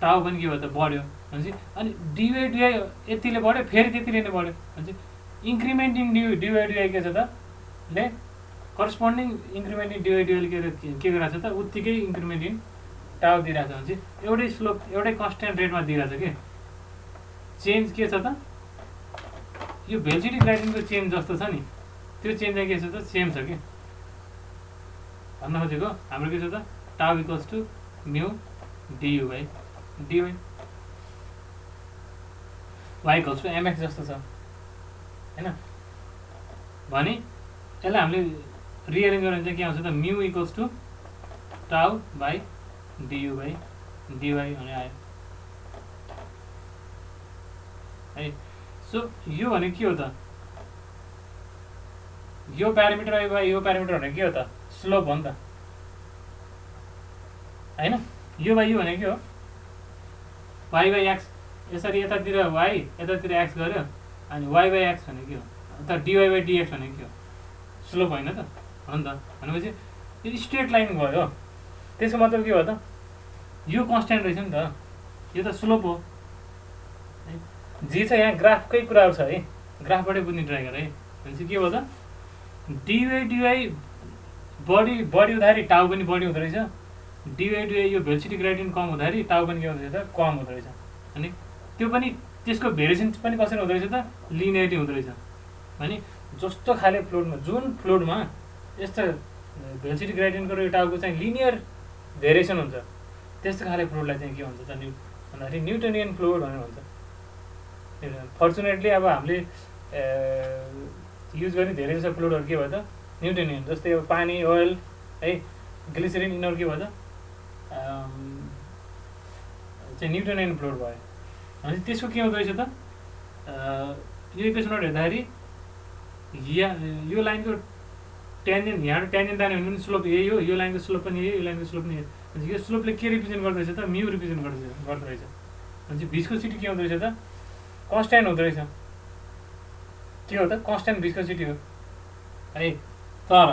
टाउ पनि के भयो त बढ्यो भनेपछि अनि डिवाई यतिले बढ्यो फेरि त्यतिले नै बढ्यो भनेपछि इन्क्रिमेन्ट इन डिवाई के छ त ले करस्पोन्डिङ इन्क्रिमेन्ट इन डिवाई के गरिरहेको छ त उत्तिकै इन्क्रिमेन्ट इन टाउ दिइरहेको छ भनेपछि एउटै स्लोप एउटै कन्स्ट्यान्ट रेटमा दिइरहेको छ कि चेन्ज के छ त यो भेलोसिटी ग्रेडियन्टको चेन्ज जस्तो छ नि त्यो चेन्ज चाहिँ के छ त सेम छ कि भन्न खोजेको हाम्रो के छ त टाउ इक्वल्स टु म्यु डियुबाई वाई इक्वल्स टु एमएक्स जस्तो छ होइन भने यसलाई हामीले रिएरेन्ज गर्यो भने चाहिँ के आउँछ त म्यु इक्वल्स टु टाउ बाई डियुबाई भने आयो है सो यो भनेको के हो त यो प्यारामिटर वा यो प्यारामिटर भनेको के हो त स्लोप हो नि त होइन यो बाई यो भनेको के हो वाई बाई एक्स यसरी यतातिर y यतातिर x गर्यो अनि y बाई x भने के हो अथवा dy बाई dx भने के हो स्लोप होइन त हो नि त भनेपछि यो स्ट्रेट लाइन भयो त्यसको मतलब के हो त यो कन्स्ट्यान्ट रहेछ नि त यो त स्लोप हो है जे छ यहाँ ग्राफकै कुराहरू छ है ग्राफबाटै बुझ्ने ट्राई गर है भनेपछि के भयो त dy बढी हुँदाखेरि टाउ पनि बढी हुँदो रहेछ dy यो भेलोसिटी ग्रेडियन्ट कम हुँदाखेरि टाउ पनि के हुँदो रहेछ त कम हुँदो रहेछ अनि त्यो पनि त्यसको भेरिएसन पनि कसरी हुँदो रहेछ त लिनियरिटी हुँदो रहेछ भने जस्तो खाले फ्लुइडमा जुन फ्लुइडमा यस्तो भेलोसिटी ग्रेडियन्टको र यो टाउको चाहिँ लिनियर भेरिएसन हुन्छ त्यस्तो खाले फ्लुइडलाई चाहिँ के भन्छ त भन्दाखेरि न्युटोनियन फ्लुइड भनेर भन्छ फर्चुनेटली अब हामीले युज गर्ने धेरै जस्तो फ्लुइडहरू के भयो त न्युटोनियन जस्तै अब पानी ओइल है ग्लिसरिन यिनीहरू के भयो त चाहिँ न्युटोनियन फ्लुइड भयो भने त्यसको के हुँदो रहेछ त यो इक्वेसनबाट हेर्दाखेरि यो लाइनको ट्यान्जेन्ट यहाँबाट ट्यान्जेन्ट तान्यो भने पनि स्लोप यही हो यो लाइनको स्लोप पनि यही यो लाइनको स्लोप पनि यही यो स्लोपले के रिप्रेजेन्ट गर्दो रहेछ त म्यू रिप्रेजेन्ट गर्दो रहेछ भनेपछि भिस्कोसिटी के हुँदो रहेछ त कन्स्ट्यान्ट हुँदो रहेछ के हो त कन्स्ट्यान्ट भिस्कोसिटी हो है तर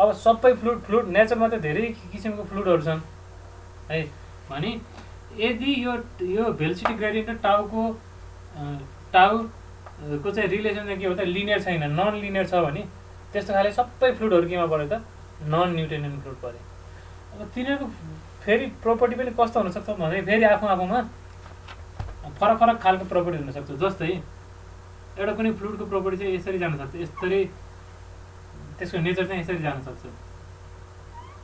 अब सबै फ्लुइड नेचरमा त धेरै किसिमको फ्लुइडहरू छन् है भने यदि यो भेलोसिटी ग्रेडियन्ट र टाउको चाहिँ रिलेसन चाहिँ के हो त लिनियर छैन नन लिनियर छ भने त्यस्तो खाले सबै फ्लुइडहरू केमा पऱ्यो त नन न्युटोनियन फ्लुइड पऱ्यो अब तिनीहरूको फेरि प्रोपर्टी पनि कस्तो हुनसक्छ भन्दाखेरि फेरि आफूमा फरक फरक खालको प्रोपर्टी हुनसक्छ जस्तै एउटा कुनै फ्लुइडको प्रोपर्टी चाहिँ यसरी जान सक्छ यसरी त्यसको नेचर चाहिँ यसरी जान सक्छ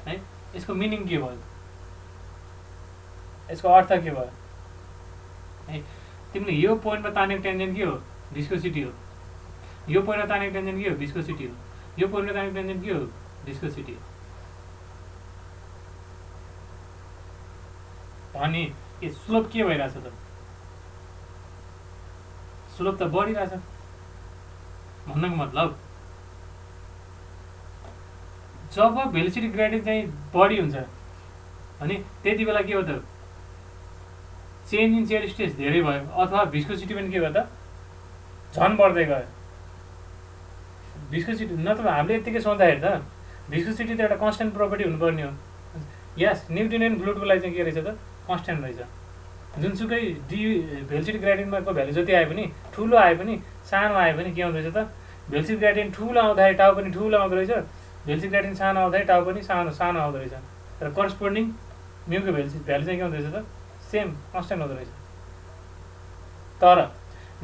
है यसको मिनिङ के भयो यसको अर्थ के भयो है तिमीले यो पोइन्टमा तानेको टेन्जेन्ट के हो भिस्कोसिटी हो यो पोइन्टमा तानेको टेन्जेन्ट के हो भिस्कोसिटी हो यो पोइन्टमा तानेको टेन्जेन्ट के हो भिस्कोसिटी हो अनि यो स्लोप के भइरहेछ त स्लोप त बढिरहेछ भन्नुको मतलब जब भेलोसिटी ग्रेडियन्ट चाहिँ बढी हुन्छ अनि त्यति बेला के हो त चेन्ज इन शियर स्ट्रेस धेरै भयो अथवा भिस्कोसिटी पनि के भयो त झन् बढ्दै गयो भिस्कोसिटी नत्र हामीले यतिकै सोच्दाखेरि त भिस्कोसिटी त एउटा कन्स्ट्यान्ट प्रोपर्टी हुनुपर्ने हो यस न्युटोनियन फ्लुइडको लागि चाहिँ के रहेछ त कन्स्ट्यान्ट रहेछ जुनसुकै भेलोसिटी ग्रेडियन्टको भ्यालु जति आए पनि ठुलो आए पनि सानो आए पनि के हुँदो रहेछ त भेलोसिटी ग्रेडियन्ट ठुलो आउँदाखेरि टाउ पनि ठुलो आउँदो रहेछ भेलोसिटी ग्रेडियन्ट सानो आउँदाखेरि टाउ पनि सानो आउँदो रहेछ र करस्पोन्डिङ म्युको भ्यालु चाहिँ के हुँदो रहेछ त सेम कन्स्ट्यान्ट हुँदो रहेछ तर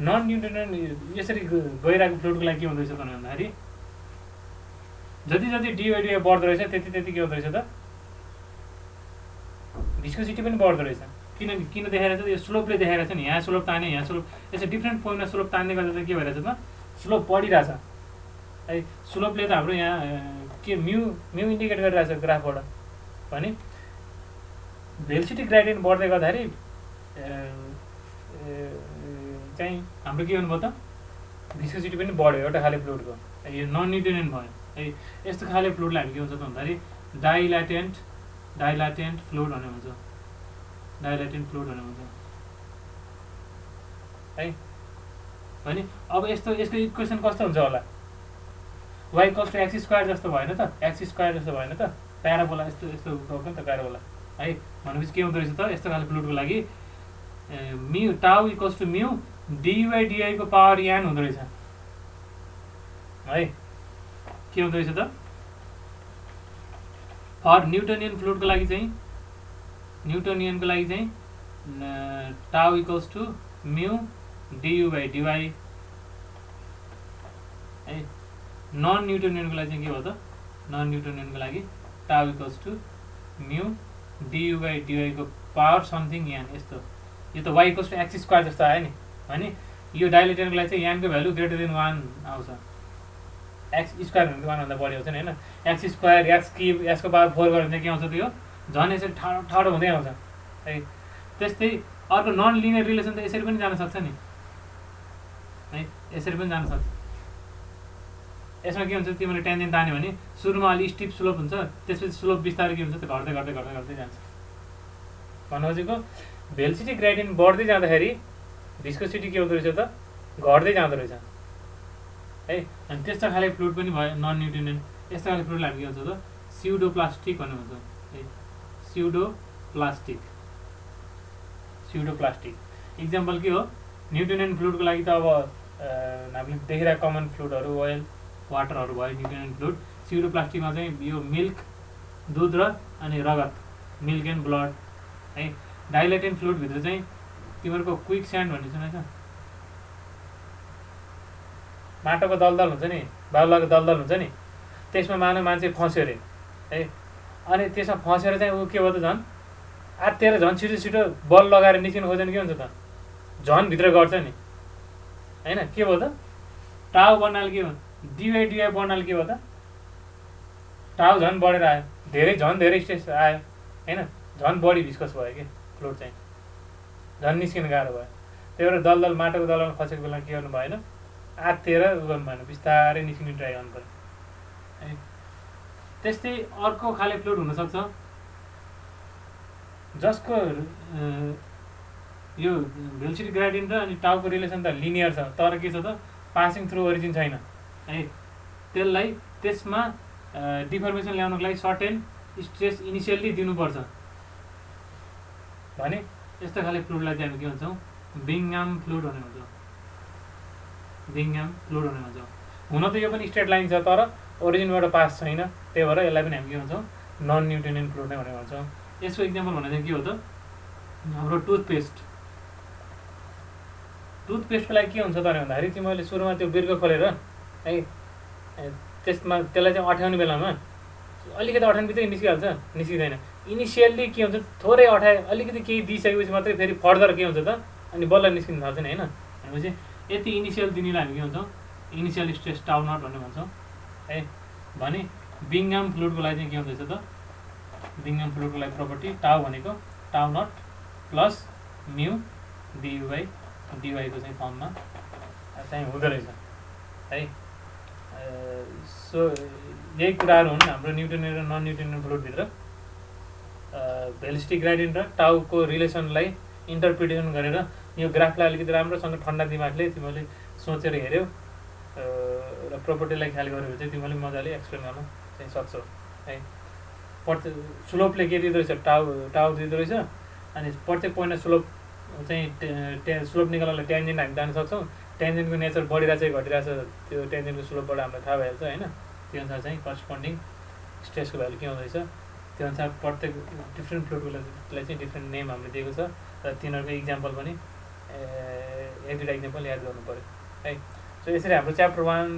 नन न्युटोनियन यसरी गइरहेको फ्लुइडको लागि के हुँदो रहेछ भन्दाखेरि जति जति डी बढ्दो रहेछ त्यति के हुँदो रहेछ त भिस्कोसिटी पनि बढ्दो रहेछ किन देखाइरहेछ यो स्लोपले देखाइरहेछ नि यहाँ स्लोप तान्यो यहाँ स्लोप यसो डिफ्रेन्ट पोइन्टमा स्लोप तान्ने गर्दा चाहिँ के भइरहेछ त स्लोप बढिरहेछ है स्लोपले त हाम्रो यहाँ के म्यू इन्डिकेट गरिरहेछ ग्राफबाट भने भेलोसिटी ग्रेडियन्ट बढ्दै गर्दाखेरि चाहिँ हाम्रो के हुनुभयो त भिस्कोसिटी पनि बढ्यो एउटा खाले फ्लुइडको यो नन न्युटोनियन भयो है यस्तो खाले फ्लुइडलाई हामी के हुन्छ त भन्दाखेरि डाइलाटेन्ट फ्लुइड भन्ने हुन्छ डाइलाटेन्ट फ्लुइड भन्ने हुन्छ है भने अब यसको इक्वेसन कस्तो हुन्छ होला y = x स्क्वायर जस्तो भएन त x स्क्वायर जस्तो भएन त प्याराबोला यस्तो गएको नि त प्याराबोला है भनेपछि के हुँदो रहेछ त यस्तो खाले फ्लुइडको लागि म्यू टाउ = म्यू dy को पावर n हुँदो रहेछ है के हुँदो रहेछ त फर न्युटोनियन फ्लुइडको लागि चाहिँ टाउ = म्यू du/dy है नन न्युटोनियनको लागि चाहिँ के हो त नन न्युटोनियनको लागि टाउ = म्यू du/dy को पावर समथिङ n यस्तो यो त y = x स्क्वायर जस्तो आयो नि हैन यो डाइलेटेन्टको लागि चाहिँ n को भ्यालु ग्रेटर देन 1 आउँछ x स्क्वायर भनेको 1 भन्दा बढी आउँछ नि हैन x square x cube s को पावर 4 गरेर चाहिँ के आउँछ त्यो झन् यसरी ठाडो हुँदै आउँछ है त्यस्तै अर्को नन लिनियर रिलेसन त यसरी पनि जान सक्छ नि है यसरी पनि जान सक्छ यसमा के हुन्छ तिमीले टेन्जेन्ट तान्यो भने सुरुमा अलि स्टिप स्लोप हुन्छ त्यसपछि स्लोप बिस्तारै के हुन्छ त घट्दै जान्छ भन्नु खोजेको भेलोसिटी ग्रेडियन्ट बढ्दै जाँदाखेरि भिस्कोसिटी के हुँदो रहेछ त घट्दै जाँदो रहेछ है। अनि त्यस्तो खाले फ्लुइड पनि भयो नन न्युट्रिनेन्ट। यस्तो खाले फ्लुइडलाई हामी के भन्छ त स्युडोप्लास्टिक भन्ने भन्छ है। स्युडोप्लास्टिक इक्जाम्पल के हो न्युट्रिनेन्ट फ्लुइडको लागि त अब हामीले देखिरहेको कमन फ्लुइडहरू ओइल वाटरहरू भयो न्युट्रिनेन्ट फ्लुइड। स्युडोप्लास्टिकमा चाहिँ यो मिल्क दुध र अनि रगत मिल्क एन्ड ब्लड है। डाइलेटेन्ट फ्लुइडभित्र चाहिँ तिमीहरूको क्विक स्यान्ड भन्ने सुनेको छ माटोको दलदल हुन्छ नि बाहुलाको दलदल हुन्छ नि त्यसमा मान्छे फस्यो अरे है। अनि त्यसमा फसेर चाहिँ ऊ के भयो त झन् आत्तिएर झन् छिटो छिटो बल लगाएर निस्किनु खोज्यो भने के हुन्छ त झन् भित्र गर्छ नि होइन। के भयो त टाउ बन्नाले के भयो डिवाई बन्नाले के भयो त टाउ झन् बढेर आयो झन् धेरै स्टेज आयो होइन। झन् बढी भिस्कस भयो कि फ्लुइड चाहिँ झन् निस्किनु गाह्रो भयो। त्यही भएर दलदल माटोको दलदलमा फसेको बेला के गर्नु भएन आत्तिएर उ गर्नु भएन बिस्तारै निस्किने ट्राई गर्नु पऱ्यो है। त्यस्तै अर्को खाले फ्लुइड हुनसक्छ जसको यो भेलोसिटी ग्रेडियन्ट र अनि टाउको रिलेसन त लिनियर छ तर के छ त पासिङ थ्रु ओरिजिन छैन है। त्यसमा डिफर्मेसन ल्याउनको लागि सर्टेन स्ट्रेस इनिसियल्ली दिनुपर्छ भने यस्तो खाले फ्लुइडलाई चाहिँ हामी के भन्छौँ बिङआर्म फ्लुइड भन्ने भन्छौँ। हुन त यो पनि स्ट्रेट लाइन छ तर ओरिजिनबाट पास छैन त्यही भएर यसलाई पनि हामी के भन्छौँ नन न्युट्रिनेन्ट फ्लुइड नै भनेर भन्छौँ। यसको इक्जाम्पल भने चाहिँ के हो त हाम्रो टुथपेस्टको लागि के हुन्छ त भन्दाखेरि तिमीले सुरुमा त्यो बिर्को खोलेर है त्यसमा त्यसलाई चाहिँ अँठ्याउने बेलामा अलिकति अँठ्याउने बित्तिकै निस्किहाल्छ निस्किँदैन। इनिसियल्ली के हुन्छ थोरै अलिकति केही दिइसकेपछि मात्रै फेरि फर्दर के हुन्छ त अनि बल्ल निस्किनु थाल्छ नि होइन। भनेपछि यति इनिसियल दिनेलाई हामी के भन्छौँ इनिसियल स्ट्रेस टाउ नट भन्ने भन्छौँ है। भने बिङआर्म फ्लुइडको लागि चाहिँ के हुँदैछ त बिङआर्म फ्लुइडको लागि प्रोपर्टी टाउ भनेको टाउ नट प्लस म्यु डिवाईको चाहिँ फर्ममा चाहिँ हुँदो रहेछ है। सो यही कुराहरू हुन् हाम्रो न्युट्रिनेन्ट र नन न्युट्रिनेन्ट फ्लुइडभित्र भेलोसिटी ग्रेडियन्ट र टाउको रिलेसनलाई इन्टरप्रिटेसन गरेर यो ग्राफलाई अलिकति राम्रोसँग ठन्डा दिमागले तिमीले सोचेर हेऱ्यौ र प्रोपर्टीलाई ख्याल गऱ्यो भने चाहिँ तिमीले मजाले एक्सप्लेन गर्न चाहिँ सक्छौ है। प्रत्येक स्लोपले के दिँदो रहेछ टाउ दिँदो रहेछ अनि प्रत्येक पोइन्टमा स्लोप चाहिँ स्लोप निकाल्नलाई ट्यान्जेन्ट हामी जान सक्छौँ। ट्यान्जेन्टको नेचर बढिरहेछ घटिरहेछ त्यो ट्यान्जेन्टको स्लोपबाट हामीलाई थाहा भइहाल्छ होइन। त्यो अनुसार चाहिँ करस्पोन्डिङ स्ट्रेसको भ्यालु के हुँदो रहेछ त्यो अनुसार प्रत्येक डिफ्रेन्ट फ्लुइडलाई चाहिँ डिफ्रेन्ट नेम हामीले दिएको छ र तिनीहरूको इक्जाम्पल पनि एक दुईवटा इक्जाम्पल याद गर्नु पऱ्यो है। सो यसरी हाम्रो च्याप्टर 1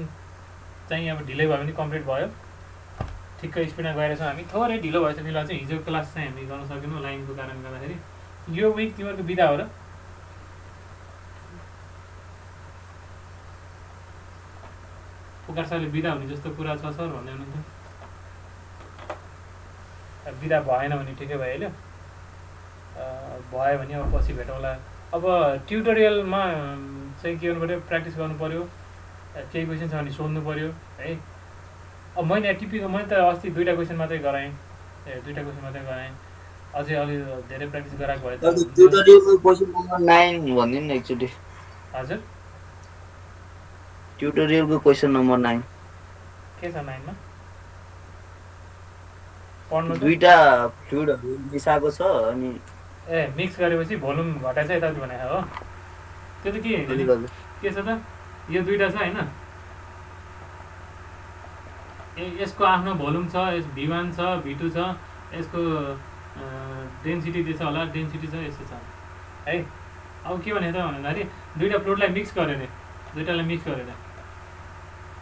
चाहिँ अब ढिलै भयो भने कम्प्लिट भयो ठिक्कै स्पिडमा गइरहेछौँ हामी। थोरै ढिलो भएछ फिलहाल चाहिँ हिजो क्लास चाहिँ हामी गर्न सकेनौँ लाइनको कारणले गर्दाखेरि। यो विक तिमीहरूको बिदा हो र पुकार सरले बिदा हुने जस्तो कुरा छ सर भन्दै हुनुहुन्थ्यो। बिदा भएन भने ठिकै भइहाल्यो भयो भने अब पछि भेटौँला। अब ट्युटोरियलमा चाहिँ के गर्नु पऱ्यो प्र्याक्टिस गर्नु पऱ्यो केही क्वेसन छ भने सोध्नु पऱ्यो है। अब मैले मैले त अस्ति 2टा क्वेसन मात्रै गराएँ 2टा क्वेसन मात्रै गराएँ अझै अलि धेरै प्र्याक्टिस गराएको भए ट्युटोरियलको क्वेसन नम्बर 9 भनिदिनु न एकचोटि। हजुर ट्युटोरियलको क्वेसन नम्बर 9 के छ 9 मा पढ्नु 2टा फ्लुइडहरू मिसाएको छ अनि मिक्स गरेपछि भोल्युम घटाएछ यताउति भने हो त्यो त के छ त यो 2टा छ होइन यसको आफ्नो भोल्युम छ यस V1 छ V2 छ यसको डेन्सिटी दिएछ होला डेन्सिटी छ यस्तो छ है। अब के भने त भन्दाखेरि 2टा फ्लुइडलाई मिक्स गरेर 2टालाई मिक्स गरेर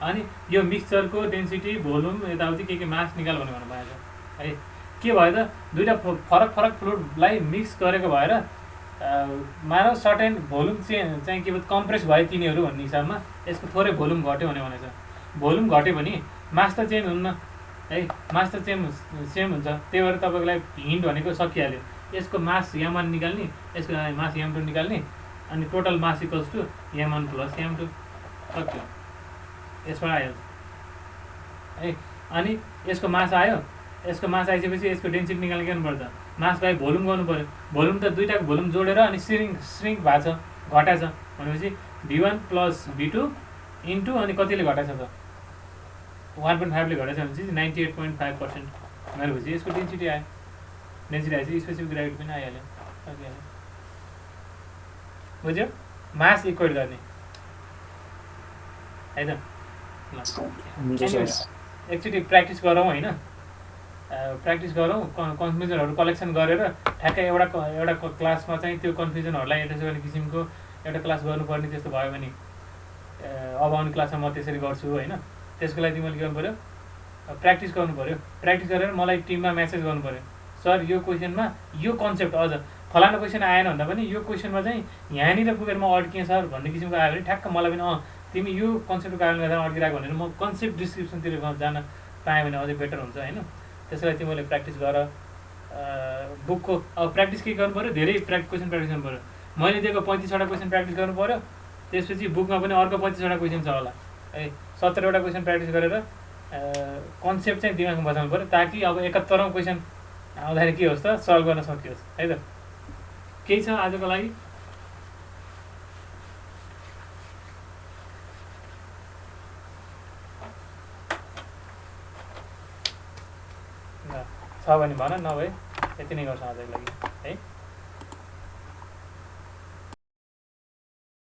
अनि यो मिक्सचरको डेन्सिटी भोल्युम यताउति के मास निकाल भनेर भन्नुभएको छ है। के भयो त 2टा फरक फ्लुइडलाई मिक्स गरेको भएर मानव सर्टेन भोल्युम चाहिँ के भयो कम्प्रेस भयो तिनीहरू भन्ने हिसाबमा यसको थोरै भोल्युम घट्यो भनेछ। भोल्युम घट्यो भने मास त चेन्ज हुन्न है मास त सेम हुन्छ त्यही भएर तपाईँको लागि हिन्ट भनेको सकिहाल्यो। यसको मास M1 निकाल्ने यसको मास M2 निकाल्ने अनि total mass equals to M1 plus M2 सक्यो यसबाट आइहाल्छ है। अनि यसको मास आयो यसको मास आइसकेपछि यसको डेन्सिटी निकाल्ने के गर्नुपर्छ मास बाई भोल्युम गर्नु पऱ्यो। भोल्युम त 2टाको भोल्युम जोडेर अनि श्रिङ्क भएको छ घटाएछ भनेपछि v1 प्लस v2 इन्टु अनि कतिले घटाएछ त 1.5 ले घटाएछ भनेपछि 98.5% भनेपछि यसको डेन्सिटी आयो डेन्सिटी आएपछि स्पेसिफिक ग्रेभिटी पनि आइहाल्यो सकिहाल्यो बुझ्यो मास इक्वेट गर्ने है त एकचोटि प्र्याक्टिस गरौँ होइन प्र्याक्टिस गरौँ कन्फ्युजनहरू कलेक्सन गरेर ठ्याक्कै एउटा क्लासमा चाहिँ त्यो कन्फ्युजनहरूलाई एड्रेस गर्ने किसिमको एउटा क्लास गर्नुपर्ने त्यस्तो भयो भने अब आउने क्लासमा म त्यसरी गर्छु होइन त्यसको लागि तिमीले के गर्नु पऱ्यो प्र्याक्टिस गर्नु पऱ्यो प्र्याक्टिस गरेर मलाई टिममा म्यासेज गर्नु पऱ्यो सर यो क्वेसनमा यो कन्सेप्ट अझ फलाना क्वेसन आएन भन्दा पनि यो क्वेसनमा चाहिँ यहाँनिर पुगेर म अड्किएँ सर भन्ने किसिमको आयो भने ठ्याक्क मलाई पनि तिमी यो कन्सेप्टको कारणले गर्दा अड्किरहेको भनेर म कन्सेप्ट डिस्क्रिप्सनतिर जान पाएँ भने अझै बेटर हुन्छ होइन त्यसलाई तिमीले प्र्याक्टिस गर बुकको अब प्र्याक्टिस के गर्नु पऱ्यो धेरै क्वेसन प्र्याक्टिस गर्नु पऱ्यो मैले दिएको 35वटा क्वेसन प्र्याक्टिस गर्नु पऱ्यो त्यसपछि बुकमा पनि अर्को 25वटा क्वेसन छ होला 17वटा क्वेसन प्र्याक्टिस गरेर कन्सेप्ट चाहिँ दिमागमा बसाल्नु पऱ्यो ताकि अब 71औं क्वेसन आउँदाखेरि के होस् त सल्भ गर्न सकियोस् है त केही छ आजको लागि छ भने भन नभए यति नै गर्छ आजको लागि है